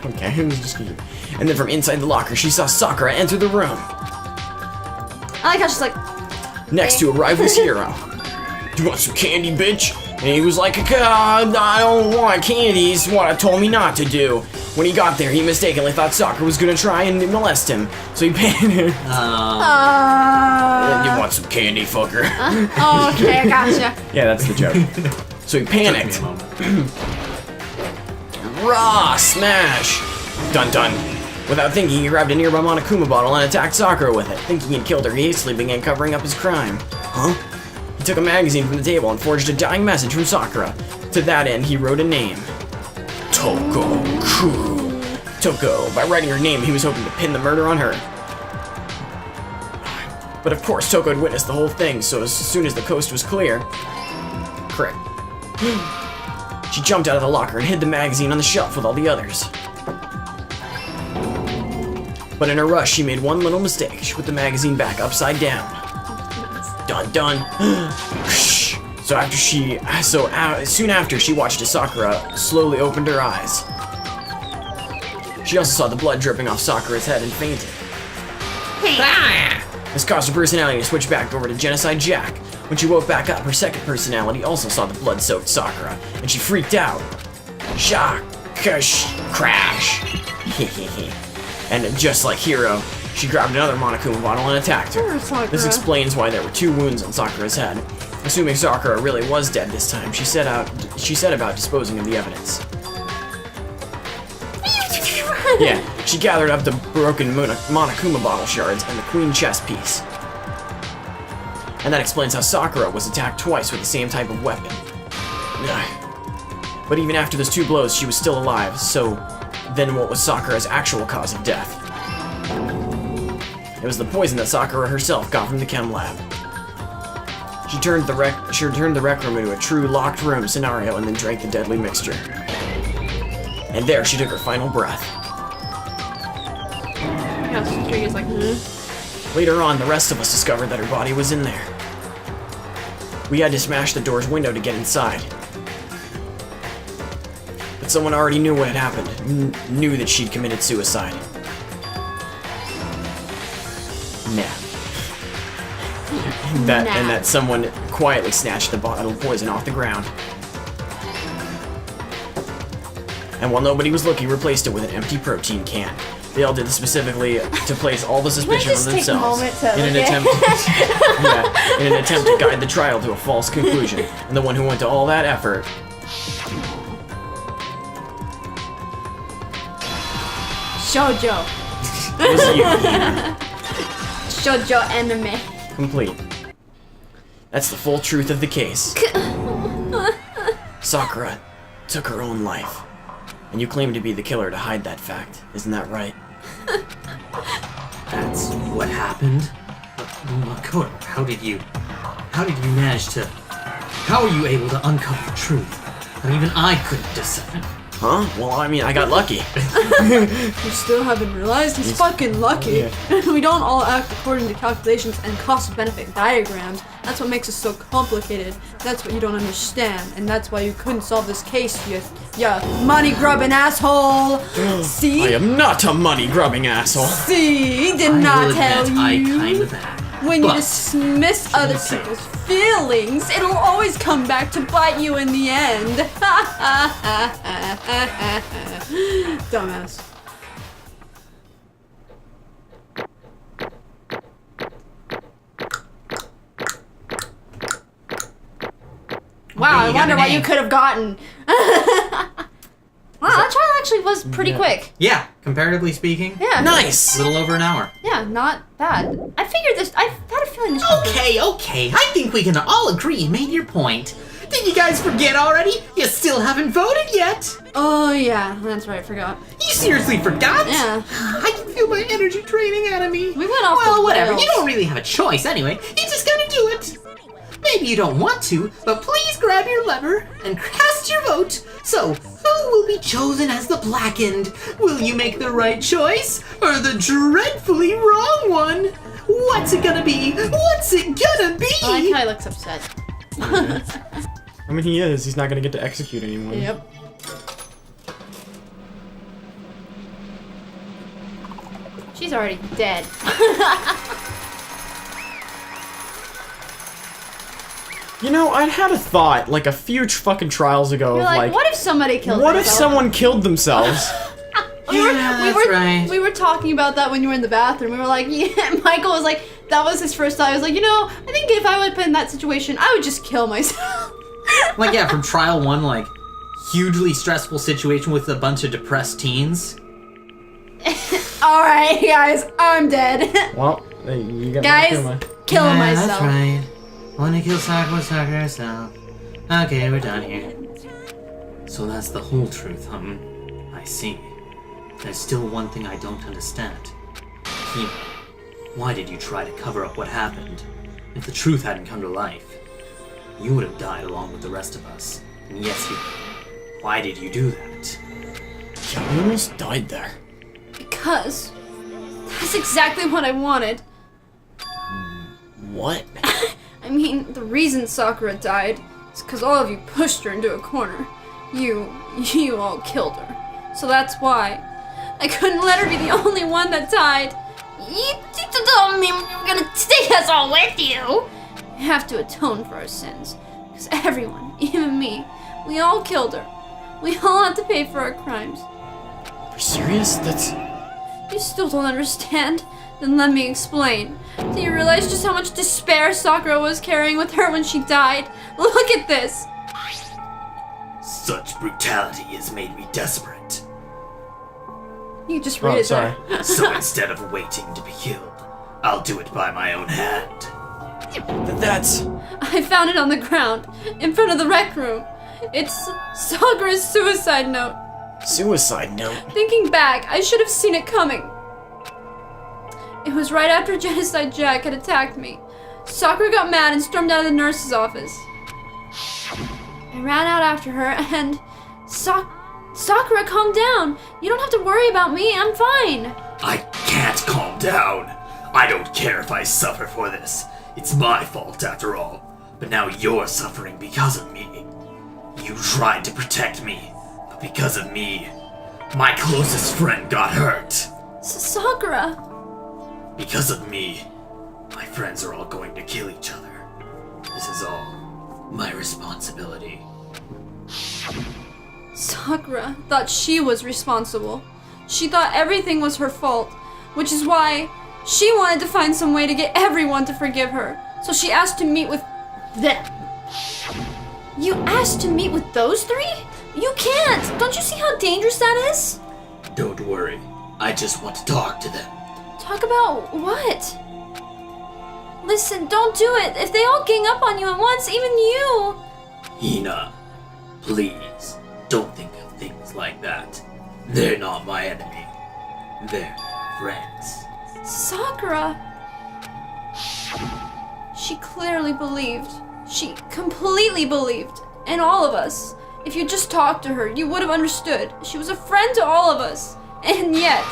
Okay, it was just... And then from inside the locker, she saw Sakura enter the room. I like how she's like, Next to arrived was Hiro. Do you want some candy, bitch? And he was like, I don't want candy. It's what I told me not to do. When he got there, he mistakenly thought Sakura was gonna try and molest him. So he panicked. You want some candy, fucker? oh, okay, I gotcha. Yeah, that's the joke. So he Took me panicked. a moment. Raw smash! Dun dun. Without thinking, he grabbed a nearby Monokuma bottle and attacked Sakura with it. Thinking he'd killed her, he hastily began covering up his crime. Huh? He took a magazine from the table and forged a dying message from Sakura. To that end, he wrote a name. Toko-ku. Toko. By writing her name, he was hoping to pin the murder on her. But of course, Toko had witnessed the whole thing, so as soon as the coast was clear... Correct. She jumped out of the locker and hid the magazine on the shelf with all the others. But in a rush, she made one little mistake. She put the magazine back upside down. Dun dun. Soon after, she watched as Sakura slowly opened her eyes. She also saw the blood dripping off Sakura's head and fainted. This caused her personality to switch back over to Genocide Jack. When she woke back up, her second personality also saw the blood-soaked Sakura, and she freaked out. Shock, crash. And just like Hiro, she grabbed another Monokuma bottle and attacked her. Poor Sakura. This explains why there were 2 wounds on Sakura's head. Assuming Sakura really was dead this time, she set about disposing of the evidence. Yeah, she gathered up the broken Monokuma bottle shards and the queen chess piece. And that explains how Sakura was attacked twice with the same type of weapon. But even after those 2 blows, she was still alive, so then what was Sakura's actual cause of death? It was the poison that Sakura herself got from the chem lab. She turned the rec room into a true locked room scenario and then drank the deadly mixture. And there she took her final breath. Yeah, Sister is like, Later on, the rest of us discovered that her body was in there. We had to smash the door's window to get inside. But someone already knew what had happened, knew that she'd committed suicide. Nah. And that someone quietly snatched the bottle of poison off the ground. And while nobody was looking, replaced it with an empty protein can. They all did this specifically to place all the suspicion on themselves in an attempt to guide the trial to a false conclusion. And the one who went to all that effort Shoujo. was you. Shoujo anime. Complete. That's the full truth of the case. Sakura took her own life. And you claim to be the killer to hide that fact. Isn't that right? That's what happened? Makoto, how did you manage to... How were you able to uncover the truth? And even I couldn't discern. Huh? Well, I mean, I got lucky. You still haven't realized he's fucking lucky. Yeah. We don't all act according to calculations and cost-benefit diagrams. That's what makes it so complicated. That's what you don't understand, and that's why you couldn't solve this case, you money-grubbing asshole. See? I am not a money-grubbing asshole. See? Did not tell admit, I you. kind of am. When you But- dismiss other say it. people's feelings, it'll always come back to bite you in the end. Dumbass. Wow, I you got wonder an what A. you could have gotten. Wow, that trial actually was pretty quick. Yeah, comparatively speaking. Yeah. A Nice! little over an hour. Yeah, not bad. I figured this. I had a feeling this. would be- Okay. I think we can all agree you made your point. Did you guys forget already? You still haven't voted yet. Oh yeah, that's right. I forgot. You seriously forgot? Yeah. I can feel my energy draining out of me. We went off Well, the whatever. rails. You don't really have a choice anyway. You just gotta do it. Maybe you don't want to, but please grab your lever and cast your vote. So, who will be chosen as the blackened? Will you make the right choice or the dreadfully wrong one? What's it gonna be? What's it gonna be? Oh, he kinda looks upset. I mean, he is. He's not gonna get to execute anyone. Yep. She's already dead. You know, I had a thought, like a few fucking trials ago, You're of like, like, what if somebody killed what if themselves? someone killed themselves? Right. We were talking about that when you were in the bathroom. We were like, yeah, Michael was like, that was his first thought. He was like, you know, I think if I would have been in that situation, I would just kill myself. Like, yeah, from trial one, like, hugely stressful situation with a bunch of depressed teens. Alright, guys, I'm dead. Well, hey, you got Guys, killing Yeah, myself. That's right. Wanna kill Sakura herself. Okay, we're done here. So that's the whole truth, I see. There's still one thing I don't understand. Hime, why did you try to cover up what happened? If the truth hadn't come to life, you would have died along with the rest of us. And yes, why did you do that? Yeah, we almost died there. Because that's exactly what I wanted. What? I mean, the reason Sakura died is because all of you pushed her into a corner. You all killed her. So that's why. I couldn't let her be the only one that died. You told me you were gonna take us all with you. We have to atone for our sins. Because everyone, even me, we all killed her. We all have to pay for our crimes. You're serious? That's... You still don't understand? Then let me explain. Do you realize just how much despair Sakura was carrying with her when she died? Look at this! Such brutality has made me desperate. You just read Oh, it sorry. there. So instead of waiting to be killed, I'll do it by my own hand. That's... I found it on the ground, in front of the rec room. It's Sakura's suicide note. Suicide note. Thinking back, I should have seen it coming. It was right after Genocide Jack had attacked me. Sakura got mad and stormed out of the nurse's office. I ran out after her and... Sakura, calm down. You don't have to worry about me. I'm fine. I can't calm down. I don't care if I suffer for this. It's my fault after all. But now you're suffering because of me. You tried to protect me, but because of me, my closest friend got hurt. Sakura. Because of me, my friends are all going to kill each other. This is all my responsibility. Sakura thought she was responsible. She thought everything was her fault, which is why she wanted to find some way to get everyone to forgive her. So she asked to meet with them. You asked to meet with those three? You can't! Don't you see how dangerous that is? Don't worry, I just want to talk to them. Talk about what? Listen, don't do it. If they all gang up on you at once, even you... Hina, please, don't think of things like that. They're not my enemy. They're friends. Sakura. She clearly believed. She completely believed in all of us. If you just talked to her, you would have understood. She was a friend to all of us. And yet...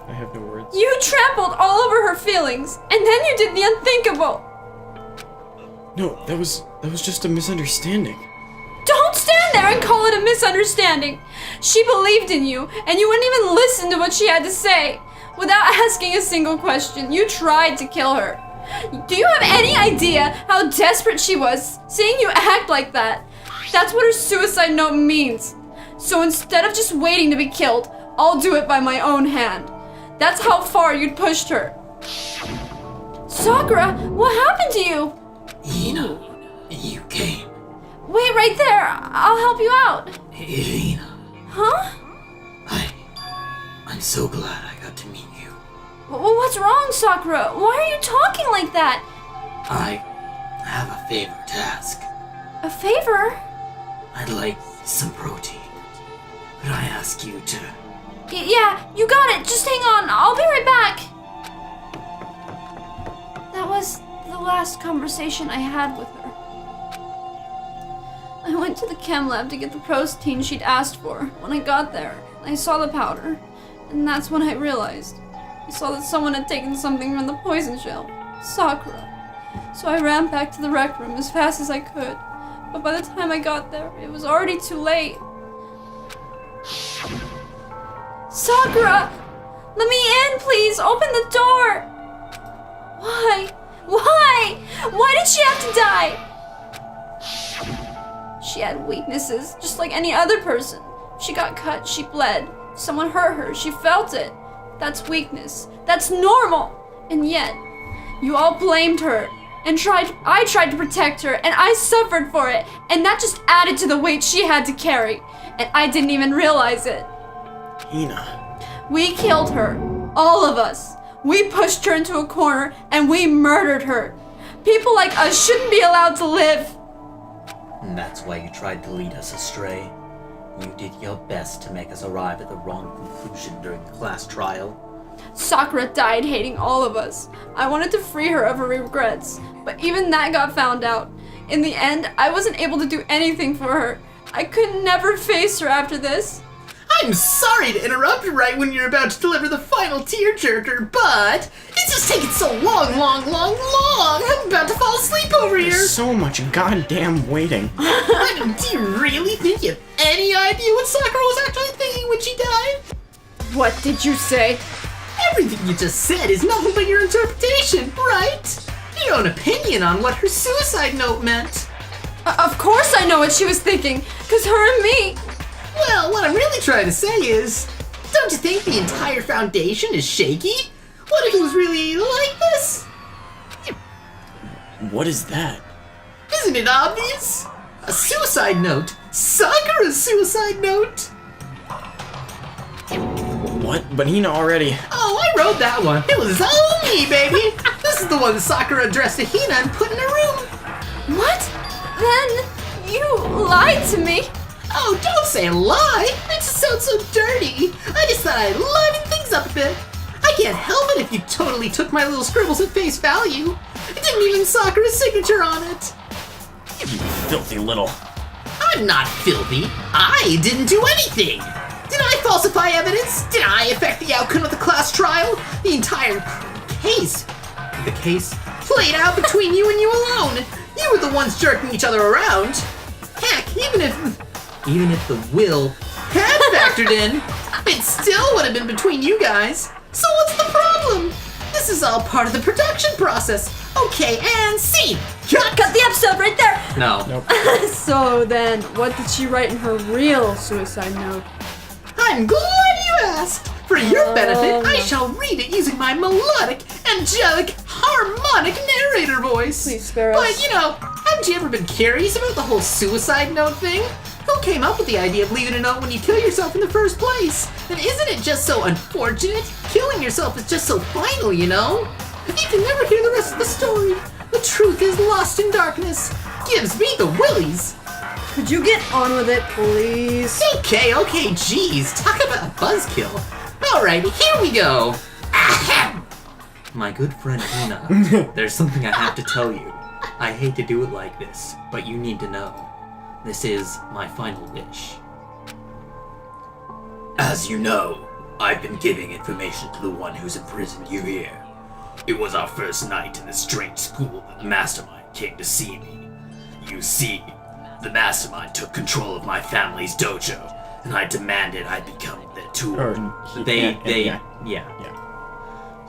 I have no words. You trampled all over her feelings, and then you did the unthinkable. No, that was just a misunderstanding. Don't stand there and call it a misunderstanding. She believed in you, and you wouldn't even listen to what she had to say. Without asking a single question, you tried to kill her. Do you have any idea how desperate she was, seeing you act like that? That's what her suicide note means. So instead of just waiting to be killed, I'll do it by my own hand. That's how far you'd pushed her. Sakura, what happened to you? Hina, you came. Wait right there. I'll help you out. Hina, Huh? I'm so glad I got to meet you. Well, what's wrong, Sakura? Why are you talking like that? I have a favor to ask. A favor? I'd like some protein. Could I ask you to... Yeah, you got it. Just hang on. I'll be right back. That was the last conversation I had with her. I went to the chem lab to get the protein she'd asked for. When I got there, I saw the powder, and that's when I realized. I saw that someone had taken something from the poison shell, Sakura. So I ran back to the rec room as fast as I could, but by the time I got there, it was already too late. Sakura! Let me in, please! Open the door! Why? Why? Why did she have to die? She had weaknesses, just like any other person. She got cut, she bled. Someone hurt her, she felt it. That's weakness. That's normal! And yet, you all blamed her. And I tried to protect her, and I suffered for it. And that just added to the weight she had to carry. And I didn't even realize it. Hina. We killed her. All of us. We pushed her into a corner, and we murdered her. People like us shouldn't be allowed to live. And that's why you tried to lead us astray. You did your best to make us arrive at the wrong conclusion during the class trial. Sakura died hating all of us. I wanted to free her of her regrets, but even that got found out. In the end, I wasn't able to do anything for her. I could never face her after this. I'm sorry to interrupt right when you're about to deliver the final tearjerker, but it's just taking so long. I'm about to fall asleep over here. There's so much goddamn waiting. I mean, do you really think you have any idea what Sakura was actually thinking when she died? What did you say? Everything you just said is nothing but your interpretation, right? Your own opinion on what her suicide note meant. Of course I know what she was thinking, because her and me... Well, what I'm really trying to say is, don't you think the entire foundation is shaky? What if it was really like this? What is that? Isn't it obvious? A suicide note. Sakura's suicide note. What? But Hina already... Oh, I wrote that one. It was all me, baby. This is the one that Sakura addressed to Hina and put in her room. What? Then you lied to me. Oh, don't say lie. I sound so dirty. I just thought I'd liven things up a bit. I can't help it if you totally took my little scribbles at face value. It didn't even Sakura's signature on it. You filthy little. I'm not filthy. I didn't do anything. Did I falsify evidence? Did I affect the outcome of the class trial? The entire case. The case played out between you and you alone. You were the ones jerking each other around. Heck, even if the will had factored in, it still would have been between you guys. So what's the problem? This is all part of the production process. Okay, and scene. Cut the episode right there. No. Nope. So then, what did she write in her real suicide note? I'm glad you asked. For your benefit, I shall read it using my melodic, angelic, harmonic narrator voice. Please spare us. But, haven't you ever been curious about the whole suicide note thing? Who came up with the idea of leaving a note when you kill yourself in the first place? And isn't it just so unfortunate? Killing yourself is just so final, You can never hear the rest of the story. The truth is lost in darkness. Gives me the willies. Could you get on with it, please? Okay, geez. Talk about a buzzkill. Alright, here we go. Ahem. My good friend Hina, there's something I have to tell you. I hate to do it like this, but you need to know. This is my final wish. As you know, I've been giving information to the one who's imprisoned you here. It was our first night in the strange school that the Mastermind came to see me. You see, the Mastermind took control of my family's dojo, and I demanded I become their tool. Yeah.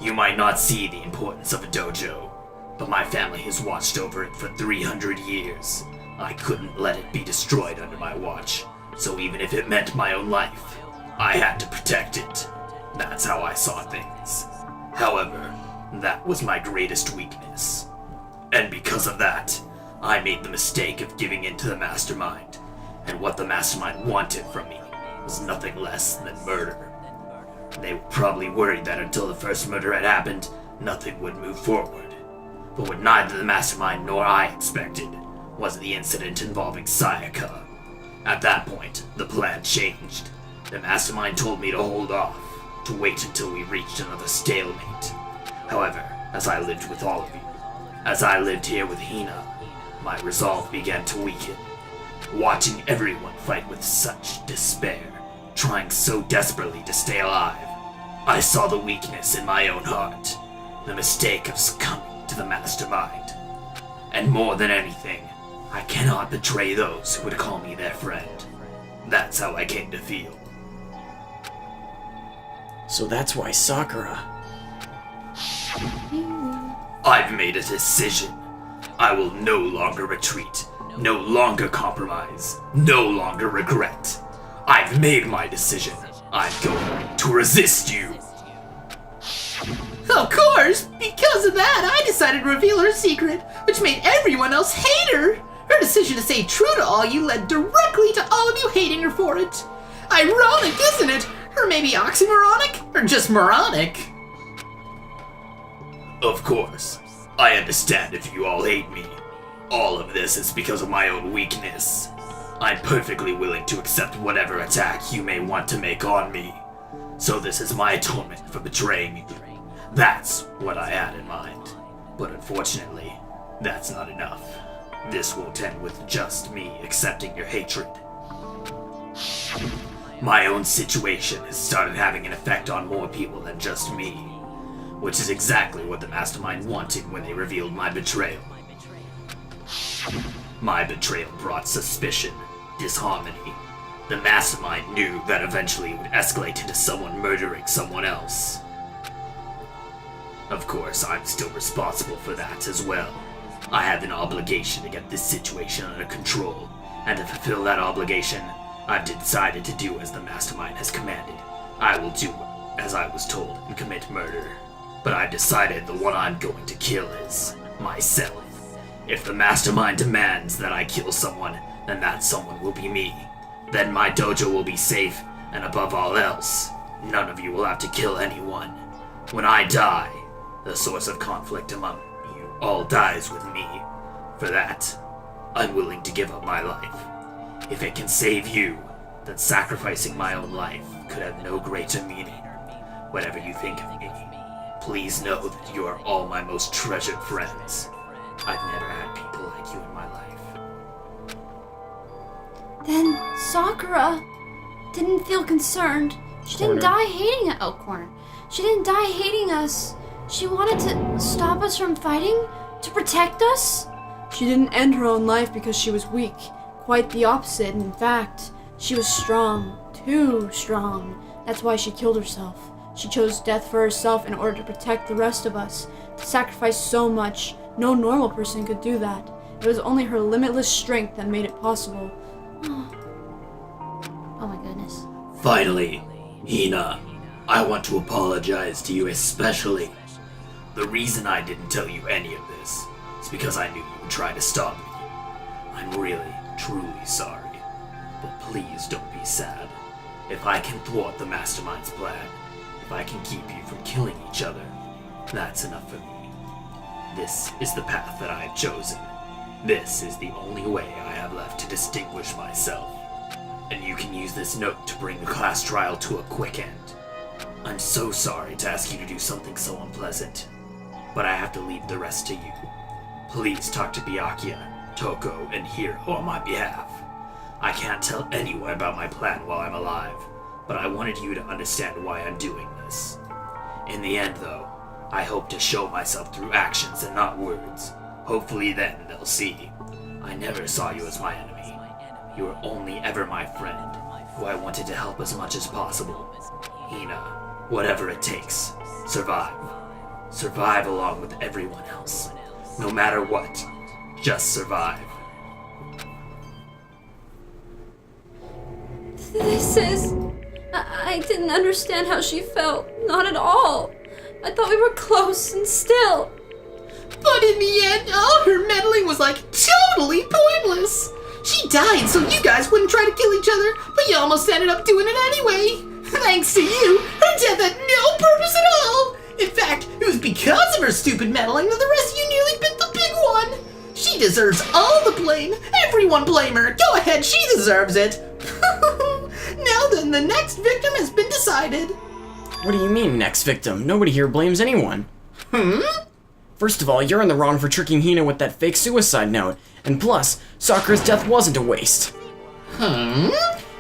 You might not see the importance of a dojo, but my family has watched over it for 300 years. I couldn't let it be destroyed under my watch, so even if it meant my own life, I had to protect it. That's how I saw things. However, that was my greatest weakness. And because of that, I made the mistake of giving in to the Mastermind, and what the Mastermind wanted from me was nothing less than murder. They were probably worried that until the first murder had happened, nothing would move forward. But what neither the Mastermind nor I expected was the incident involving Sayaka. At that point, the plan changed. The Mastermind told me to hold off, to wait until we reached another stalemate. However, as I lived with all of you, as I lived here with Hina, my resolve began to weaken. Watching everyone fight with such despair, trying so desperately to stay alive, I saw the weakness in my own heart, the mistake of succumbing to the Mastermind. And more than anything, I cannot betray those who would call me their friend. That's how I came to feel. So that's why Sakura. I've made a decision. I will no longer retreat, no longer compromise, no longer regret. I've made my decision. I'm going to resist you. Of course, because of that, I decided to reveal her secret, which made everyone else hate her. Her decision to stay true to all you led directly to all of you hating her for it. Ironic, isn't it? Or maybe oxymoronic? Or just moronic? Of course, I understand if you all hate me. All of this is because of my own weakness. I'm perfectly willing to accept whatever attack you may want to make on me. So this is my atonement for betraying you. That's what I had in mind. But unfortunately, that's not enough. This won't end with just me accepting your hatred. My own situation has started having an effect on more people than just me, which is exactly what the Mastermind wanted when they revealed my betrayal. My betrayal brought suspicion, disharmony. The Mastermind knew that eventually it would escalate into someone murdering someone else. Of course, I'm still responsible for that as well. I have an obligation to get this situation under control, and to fulfill that obligation, I've decided to do as the Mastermind has commanded. I will do as I was told and commit murder. But I've decided the one I'm going to kill is myself. If the Mastermind demands that I kill someone, then that someone will be me. Then my dojo will be safe, and above all else, none of you will have to kill anyone. When I die, the source of conflict among you all dies with me. For that, I'm willing to give up my life. If it can save you, that sacrificing my own life could have no greater meaning. Whatever you think of me, please know that you are all my most treasured friends. I've never had people like you in my life. Then Sakura didn't feel concerned. She didn't die hating us. Oh, corner. She didn't die hating us. She wanted to stop us from fighting, to protect us. She didn't end her own life because she was weak. Quite the opposite. In fact, she was strong. Too strong. That's why she killed herself. She chose death for herself in order to protect the rest of us. To sacrifice so much, no normal person could do that. It was only her limitless strength that made it possible. Oh my goodness. Finally, Hina, I want to apologize to you especially. The reason I didn't tell you any of this is because I knew you would try to stop me. I'm really, truly sorry. But please don't be sad. If I can thwart the Mastermind's plan, if I can keep you from killing each other, that's enough for me. This is the path that I have chosen. This is the only way I have left to distinguish myself. And you can use this note to bring the class trial to a quick end. I'm so sorry to ask you to do something so unpleasant, but I have to leave the rest to you. Please talk to Byakuya, Toko, and Hiro on my behalf. I can't tell anyone about my plan while I'm alive, but I wanted you to understand why I'm doing this. In the end, though, I hope to show myself through actions and not words. Hopefully then they'll see. I never saw you as my enemy. You were only ever my friend, who I wanted to help as much as possible. Hina, whatever it takes, survive. Survive along with everyone else. No matter what, just survive. This is... I didn't understand how she felt. Not at all. I thought we were close and still. But in the end, all her meddling was like totally pointless. She died so you guys wouldn't try to kill each other, but you almost ended up doing it anyway. Thanks to you, her death had no purpose at all. In fact, it was because of her stupid meddling that the rest of you nearly bit the big one. She deserves all the blame. Everyone blame her. Go ahead, she deserves it. Now then, the next victim has been decided. What do you mean, next victim? Nobody here blames anyone. First of all, you're in the wrong for tricking Hina with that fake suicide note. And plus, Sakura's death wasn't a waste.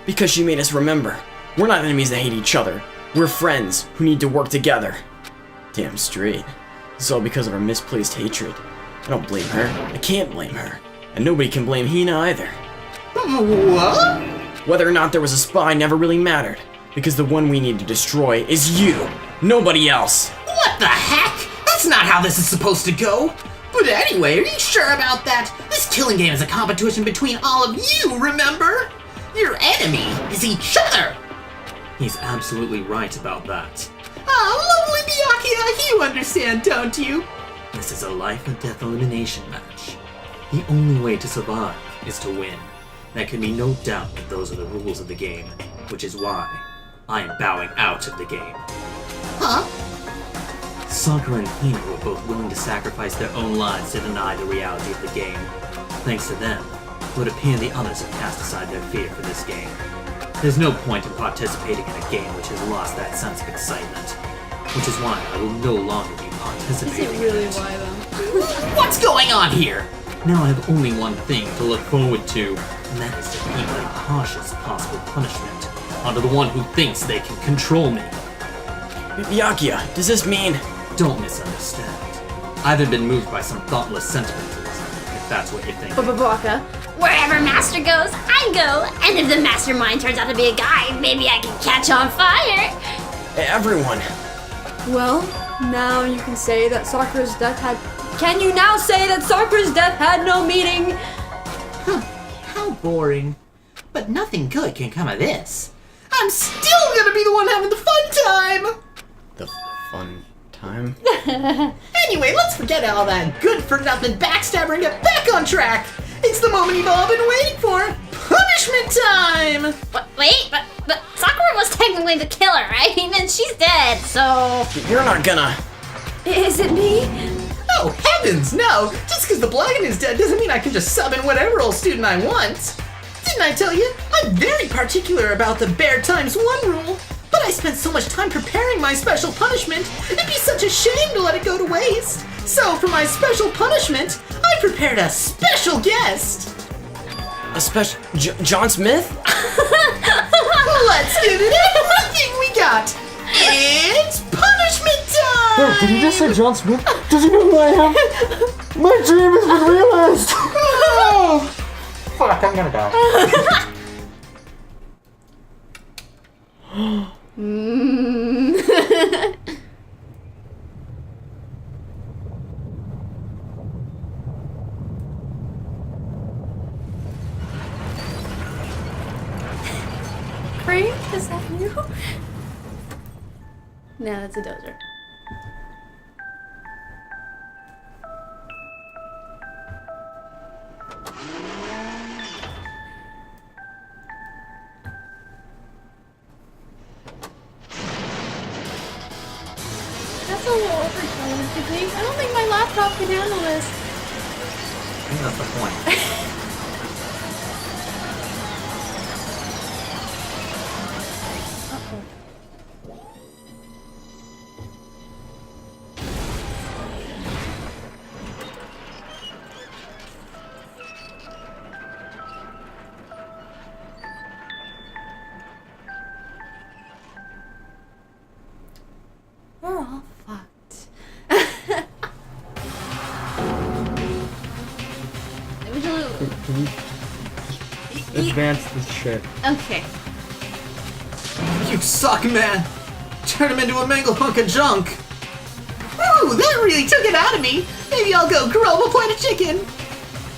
Because she made us remember. We're not enemies that hate each other. We're friends who need to work together. Damn straight. This is all because of her misplaced hatred. I don't blame her. I can't blame her. And nobody can blame Hina either. What? Whether or not there was a spy never really mattered. Because the one we need to destroy is you. Nobody else. What the heck? That's not how this is supposed to go. But anyway, are you sure about that? This killing game is a competition between all of you, remember? Your enemy is each other. He's absolutely right about that. Oh, lovely Byakuya, you understand, don't you? This is a life or death elimination match. The only way to survive is to win. There can be no doubt that those are the rules of the game, which is why I am bowing out of the game. Huh? Sakura and Hina were both willing to sacrifice their own lives to deny the reality of the game. Thanks to them, it would appear the others have cast aside their fear for this game. There's no point in participating in a game which has lost that sense of excitement, which is why I will no longer be participating in it. why though? What's going on here? Now I have only one thing to look forward to, and that is to heap the harshest possible punishment onto the one who thinks they can control me. Byakuya, does this mean... Don't misunderstand. I've been moved by some thoughtless sentimentalism, if that's what you're thinking. Baka. Wherever Master goes, I go. And if the mastermind turns out to be a guy, maybe I can catch on fire. Everyone. Well, now you can say that Sakura's death had... Can you now say that Sakura's death had no meaning? How boring. But nothing good can come of this. I'm still gonna be the one having the fun time! The fun time? Anyway, let's forget all that good-for-nothing backstabber and get back on track! It's the moment you've all been waiting for! Punishment time! Wait, but Sakura was technically the killer, right? And she's dead, so... You're not gonna... Is it me? Oh, heavens, no! Just because the Blacken is dead doesn't mean I can just sub in whatever old student I want! Didn't I tell you? I'm very particular about the bear times 1 rule. But I spent so much time preparing my special punishment, it'd be such a shame to let it go to waste. So for my special punishment, I prepared a special guest. A special John Smith? Let's give it everything we got. It's punishment time! Did he just say John Smith? Does he know who I am? My dream has been realized! Oh, fuck, I'm gonna die. Frank, is that you? No, that's a dozer. That's a little overkill, don't you think? I don't think my laptop can handle this. I think that's the point. We're all fucked. Advance this shit. Okay. You suck, man. Turn him into a mangled hunk of junk. Ooh, that really took it out of me. Maybe I'll go grill up a plate of chicken.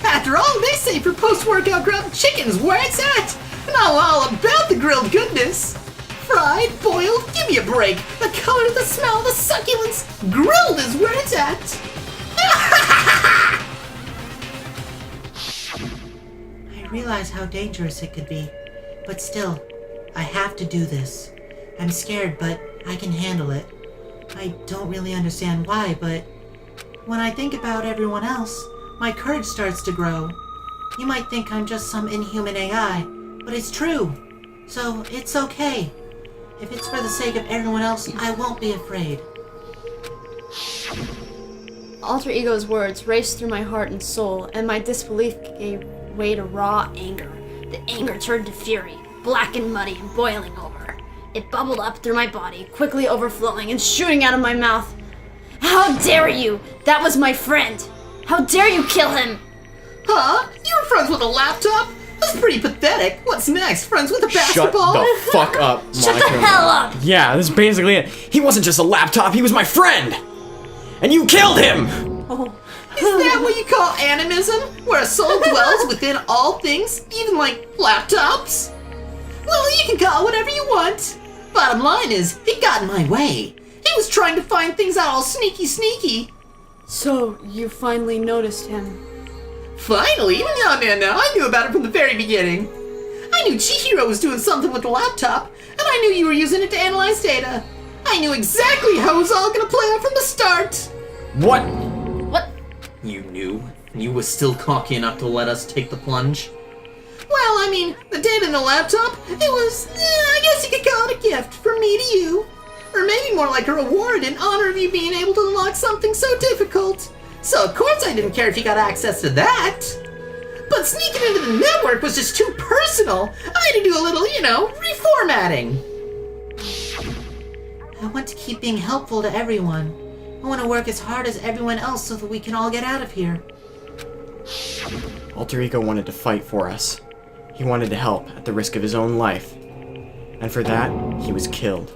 After all, they say for post-workout grilled chicken's where it's at. And I'm all about the grilled goodness. Fried, boiled, give me a break. The color, the smell, the succulence. Grilled is where it's at. I realize how dangerous it could be. But still, I have to do this. I'm scared, but I can handle it. I don't really understand why, but when I think about everyone else, my courage starts to grow. You might think I'm just some inhuman AI, but it's true. So it's okay. If it's for the sake of everyone else, I won't be afraid. Alter Ego's words raced through my heart and soul, and my disbelief gave way to raw anger. The anger turned to fury, black and muddy and boiling over. It bubbled up through my body, Quickly overflowing and shooting out of my mouth. How dare you! That was my friend! How dare you kill him! Huh? You were friends with a laptop? That's pretty pathetic. What's next? Friends with a Shut basketball? the fuck up, Shut the Monica. hell up! Yeah, this is basically it. He wasn't just a laptop, he was my friend! And you killed him! Is that what you call animism? Where a soul dwells within all things, even like laptops? Well, you can call it whatever you want. Bottom line is, it got in my way. He was trying to find things out all sneaky. So, you finally noticed him. Finally? No. I knew about it from the very beginning. I knew Chihiro was doing something with the laptop, and I knew you were using it to analyze data. I knew exactly how it was all gonna play out from the start. What? What? You knew? And you was still cocky enough to let us take the plunge? Well, I mean, the data in the laptop, it was, I guess you could call it a gift from me to you. Or maybe more like a reward in honor of you being able to unlock something so difficult. So of course I didn't care if you got access to that. But sneaking into the network was just too personal. I had to do a little, reformatting. I want to keep being helpful to everyone. I want to work as hard as everyone else so that we can all get out of here. Alter Ego wanted to fight for us. He wanted to help at the risk of his own life. And for that, he was killed.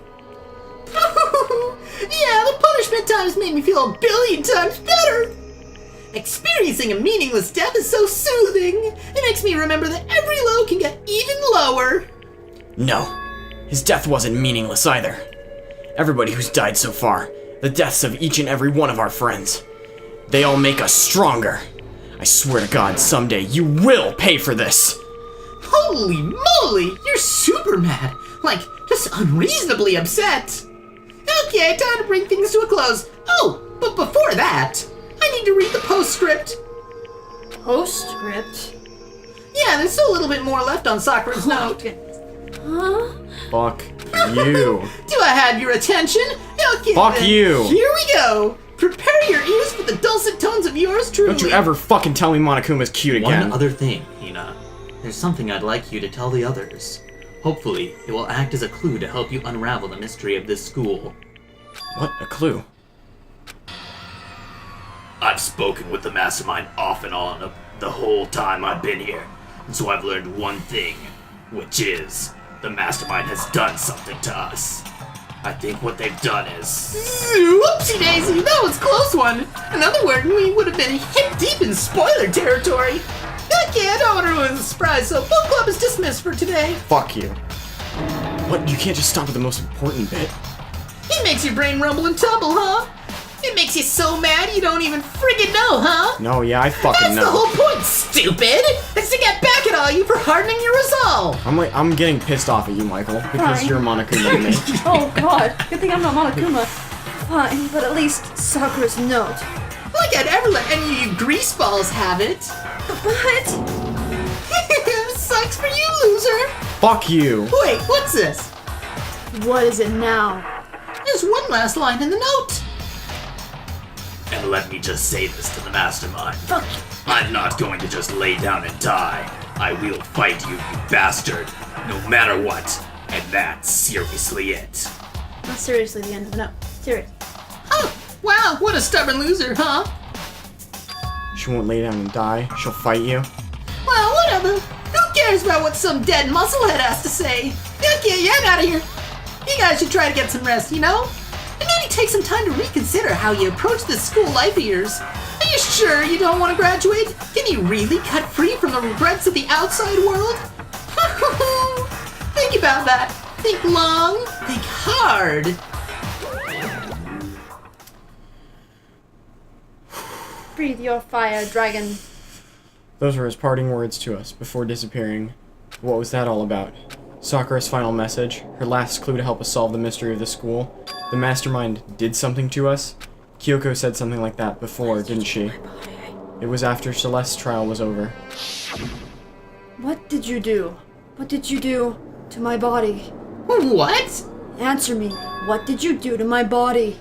Yeah, the punishment times made me feel a billion times better. Experiencing a meaningless death is so soothing. It makes me remember that every low can get even lower. No, his death wasn't meaningless either. Everybody who's died so far, the deaths of each and every one of our friends, they all make us stronger. I swear to God, someday you will pay for this. Holy moly, you're super mad. Like, just unreasonably upset. Okay, time to bring things to a close. Oh, but before that, I need to read the postscript. Postscript? Yeah, there's still a little bit more left on Sakura's note. Huh? Fuck you. Do I have your attention? Okay, Fuck then. you. Here we go. Prepare your ears for the dulcet tones of yours truly. Don't you ever fucking tell me Monokuma's cute again. One other thing, Hina. There's something I'd like you to tell the others. Hopefully, it will act as a clue to help you unravel the mystery of this school. What? A clue? I've spoken with the mastermind off and on the whole time I've been here, and so I've learned one thing, which is the mastermind has done something to us. I think what they've done is... Whoopsie daisy, that was a close one. In other words, we would have been hip deep in spoiler territory. Okay, I don't want to ruin the surprise, so book club is dismissed for today. Fuck you. What? You can't just stop at the most important bit? It makes your brain rumble and tumble, huh? It makes you so mad you don't even friggin' know, huh? No, yeah, I fucking That's know. the whole point, stupid! It's to get back at all you for hardening your resolve! I'm getting pissed off at you, Michael, because Fine. you're Monokuma to me. Oh god, good thing I'm not Monokuma. Fine, but at least Sakura's note. Like I'd ever let any of you greaseballs have it! But... Sucks for you, loser! Fuck you. Wait, what's this? what is it now? There's one last line in the note! And let me just say this to the mastermind. Fuck. I'm not going to just lay down and die. I will fight you, you bastard, no matter what. And that's seriously it. Not seriously the end of the note. Serious. Oh, wow, what a stubborn loser, huh? She won't lay down and die. She'll fight you. Well, whatever. Who cares about what some dead musclehead has to say? Okay, yeah, I'm out of here. You guys should try to get some rest, you know? And maybe take some time to reconsider how you approach this school life of yours. Are you sure you don't want to graduate? Can you really cut free from the regrets of the outside world? Think about that. Think long, think hard. Breathe your fire, dragon. Those were his parting words to us before disappearing. What was that all about? Sakura's final message, her last clue to help us solve the mystery of the school. The mastermind did something to us. Kyoko said something like that before, didn't she? It was after Celeste's trial was over. What did you do? What did you do to my body? What? Answer me. What did you do to my body?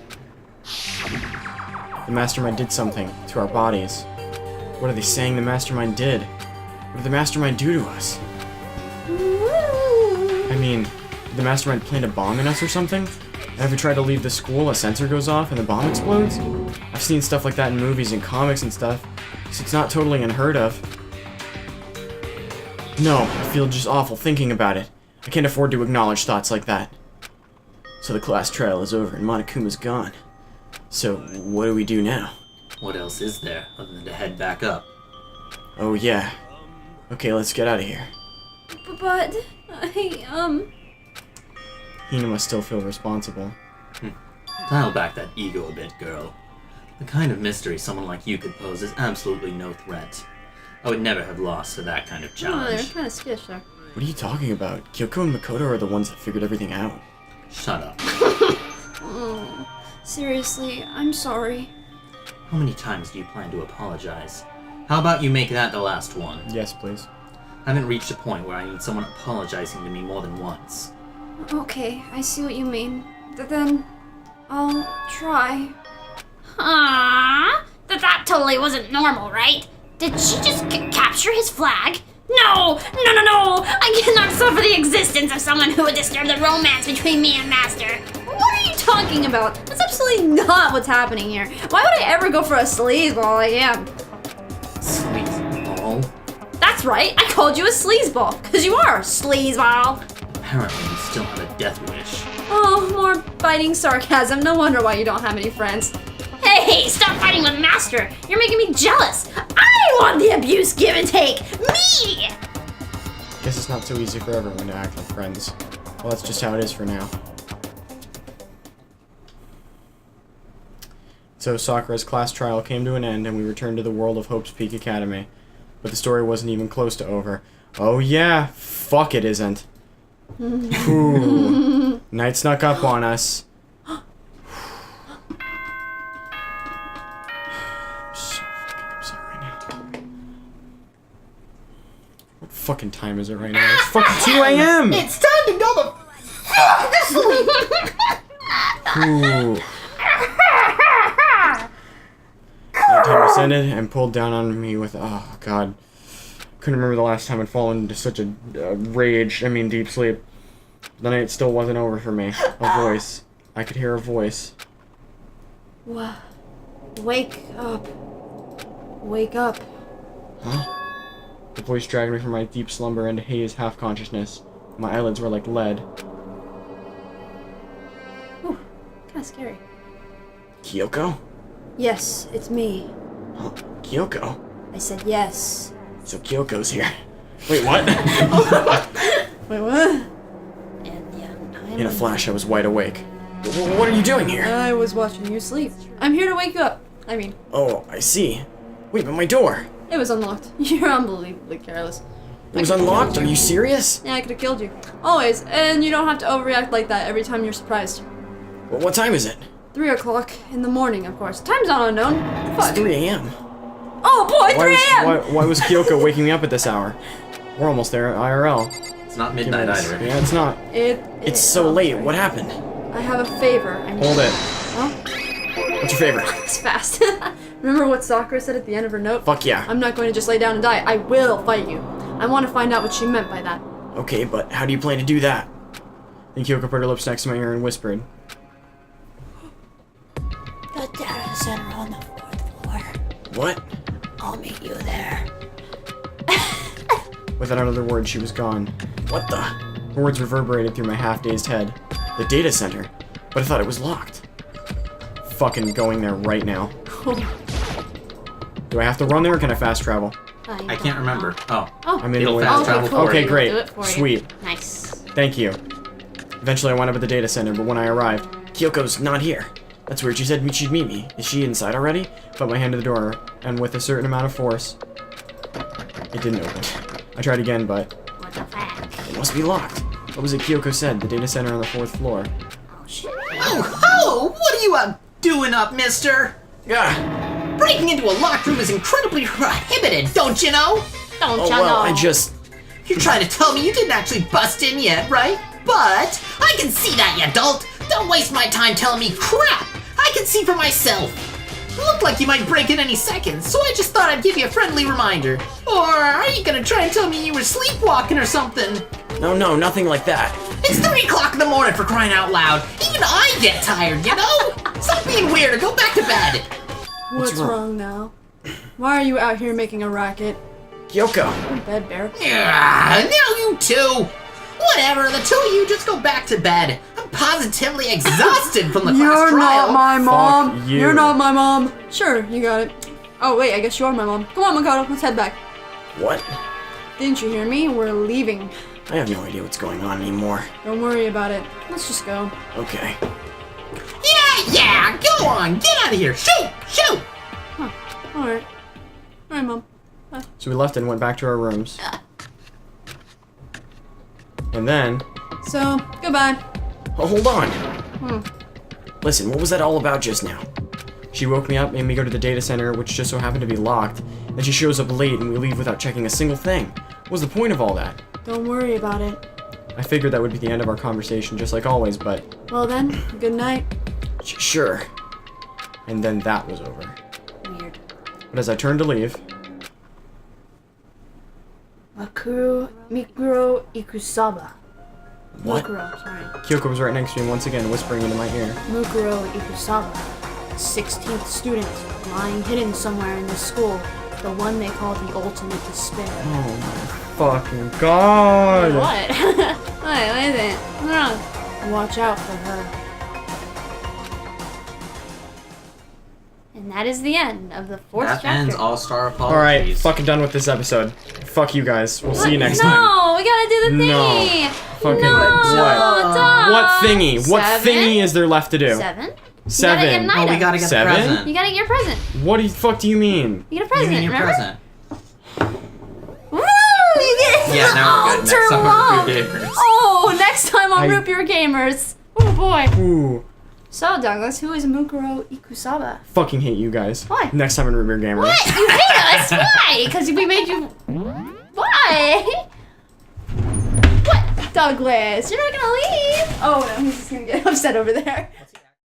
The mastermind did something to our bodies. What are they saying the mastermind did? What did the mastermind do to us? I mean, did the mastermind plant a bomb in us or something? And if we try to leave the school, a sensor goes off and the bomb explodes? I've seen stuff like that in movies and comics and stuff, so it's not totally unheard of. No, I feel just awful thinking about it. I can't afford to acknowledge thoughts like that. So the class trial is over and Monokuma's gone. So, what do we do now? What else is there other than to head back up? Oh yeah. Okay, let's get out of here. But, Hina must still feel responsible. Dial back that ego a bit, girl. The kind of mystery someone like you could pose is absolutely no threat. I would never have lost to that kind of they're challenge. kind of skittish there. What are you talking about? Kyoko and Makoto are the ones that figured everything out. Shut up. Seriously, I'm sorry. How many times do you plan to apologize? How about you make that the last one? Yes, please. I haven't reached a point where I need someone apologizing to me more than once. Okay, I see what you mean. Then, I'll try. That totally wasn't normal, right? Did she just capture his flag? No! I cannot suffer the existence of someone who would disturb the romance between me and Master. What are you talking about? That's absolutely not what's happening here. Why would I ever go for a sleazeball like him? Sleazeball? That's right, I called you a sleazeball, because you are a sleazeball. Apparently you still have a death wish. Oh, more biting sarcasm. No wonder why you don't have any friends. Hey, stop fighting with Master! You're making me jealous! I want the abuse give and take! Me! Guess it's not so easy for everyone to act like friends. Well, that's just how it is for now. So Sakura's class trial came to an end and we returned to the world of Hope's Peak Academy. But the story wasn't even close to over. Oh yeah, fuck it isn't. Ooh. Night snuck up on us. I'm so fucking upset right now. What fucking time is it right now? It's fucking 2 a.m. It's time to go the fuck to sleep! Ooh. That time descended and pulled down on me with, oh god. Couldn't remember the last time I'd fallen into such a deep sleep. The night still wasn't over for me. A voice. I could hear a voice. Wake up. Wake up. Huh? The voice dragged me from my deep slumber into haze half-consciousness. My eyelids were like lead. Ooh, kinda scary. Kyoko? Yes, it's me. Huh? Kyoko? I said yes. So Kyoko's here. Wait, what? Wait, what? In a flash, I was wide awake. What are you doing here? I was watching you sleep. I'm here to wake you up. Oh, I see. Wait, but my door. It was unlocked. You're unbelievably careless. It was unlocked? Are you serious? Yeah, I could have killed you. Always. And you don't have to overreact like that every time you're surprised. Well, what time is it? 3 o'clock in the morning, of course. Time's not unknown. It's Fuck. 3 a.m. Oh boy, 3 a.m. Why was Kyoko waking me up at this hour? We're almost there, IRL. It's not midnight either. Yeah, it's not. It's so late. What happened? I have a favor. I need. Hold it. Huh? What's your favorite? It's fast. Remember what Sakura said at the end of her note? Fuck yeah. I'm not going to just lay down and die. I will fight you. I want to find out what she meant by that. Okay, but how do you plan to do that? Then Kyoko put her lips next to my ear and whispered. The data center on the 4th floor. What? I'll meet you there. Without another word, she was gone. What the? Her words reverberated through my half-dazed head. The data center? But I thought it was locked. Fucking going there right now. Do I have to run there or can I fast travel? I can't remember. Oh. I'm in the It'll way. fast travel for Okay, you. great. Do it for you. Sweet. Nice. Thank you. Eventually I wound up at the data center, but when I arrived, Kyoko's not here. That's weird. She said she'd meet me. Is she inside already? Put my hand to the door, and with a certain amount of force, it didn't open. I tried again, but What the fuck? it must be locked. What was it Kyoko said? The data center on the 4th floor. Oh shit. Oh, what are you doing up, mister? Yeah. Breaking into a locked room is incredibly prohibited, don't you know? Don't Oh you well, know? I just. You're trying to tell me you didn't actually bust in yet, right? But I can see that, you dolt. Don't waste my time telling me crap. I can see for myself. It looked like you might break in any second, so I just thought I'd give you a friendly reminder. Or are you gonna try and tell me you were sleepwalking or something? No, nothing like that. It's 3 o'clock in the morning, for crying out loud. Even I get tired, you know? Stop being weird and go back to bed. What's wrong now? Why are you out here making a racket? Kyoko. In bed, Bear. Yeah, now you two. Whatever, the two of you just go back to bed. I'm positively exhausted from the class You're trial. not my mom. you. You're not my mom. Sure, you got it. Oh wait, I guess you are my mom. Come on, Makoto, let's head back. What? Didn't you hear me? We're leaving. I have no idea what's going on anymore. Don't worry about it. Let's just go. Okay. Yeah, go on, get out of here. Shoot. Huh. Alright. Alright, Mom. So we left and went back to our rooms. And then. So, goodbye. Oh, hold on. Listen, what was that all about just now? She woke me up, made me go to the data center, which just so happened to be locked. Then she shows up late and we leave without checking a single thing. What was the point of all that? Don't worry about it. I figured that would be the end of our conversation, just like always, but Well then, good night. sure. And then that was over. Weird. But as I turned to leave, Mikuro Ikusaba. what? Mukuro, sorry. Kyoko was right next to me once again, whispering into my ear. Mukuro Ikusaba. 16th student, lying hidden somewhere in this school. The one they call the ultimate despair. Oh my fucking god! What? What is it? What's wrong? Watch out for her. And that is the end of the 4th That chapter. ends All-Star Apologies. Alright, fucking done with this episode. Fuck you guys. We'll see you next time. No, we gotta do the No. thingy. Fucking no, what? Duh. What thingy? What 7? thingy is there left to do? 7? Seven. You gotta get an Oh, we item. gotta get 7? the present. You gotta get your present. What the fuck do you mean? You get a You present, mean your remember? present? Woo! You get Yeah, now we're good. Next turn time one. we're gamers. Oh, next time on I- Root Beer Gamers. Oh boy. Ooh. So, Douglas, who is Mukuro Ikusaba? Fucking hate you guys. Why? Next time in Root Beer Gamers. What? You hate us? Why? Because we made you. Why? Douglas, you're not gonna leave. Oh no, he's just gonna get upset over there.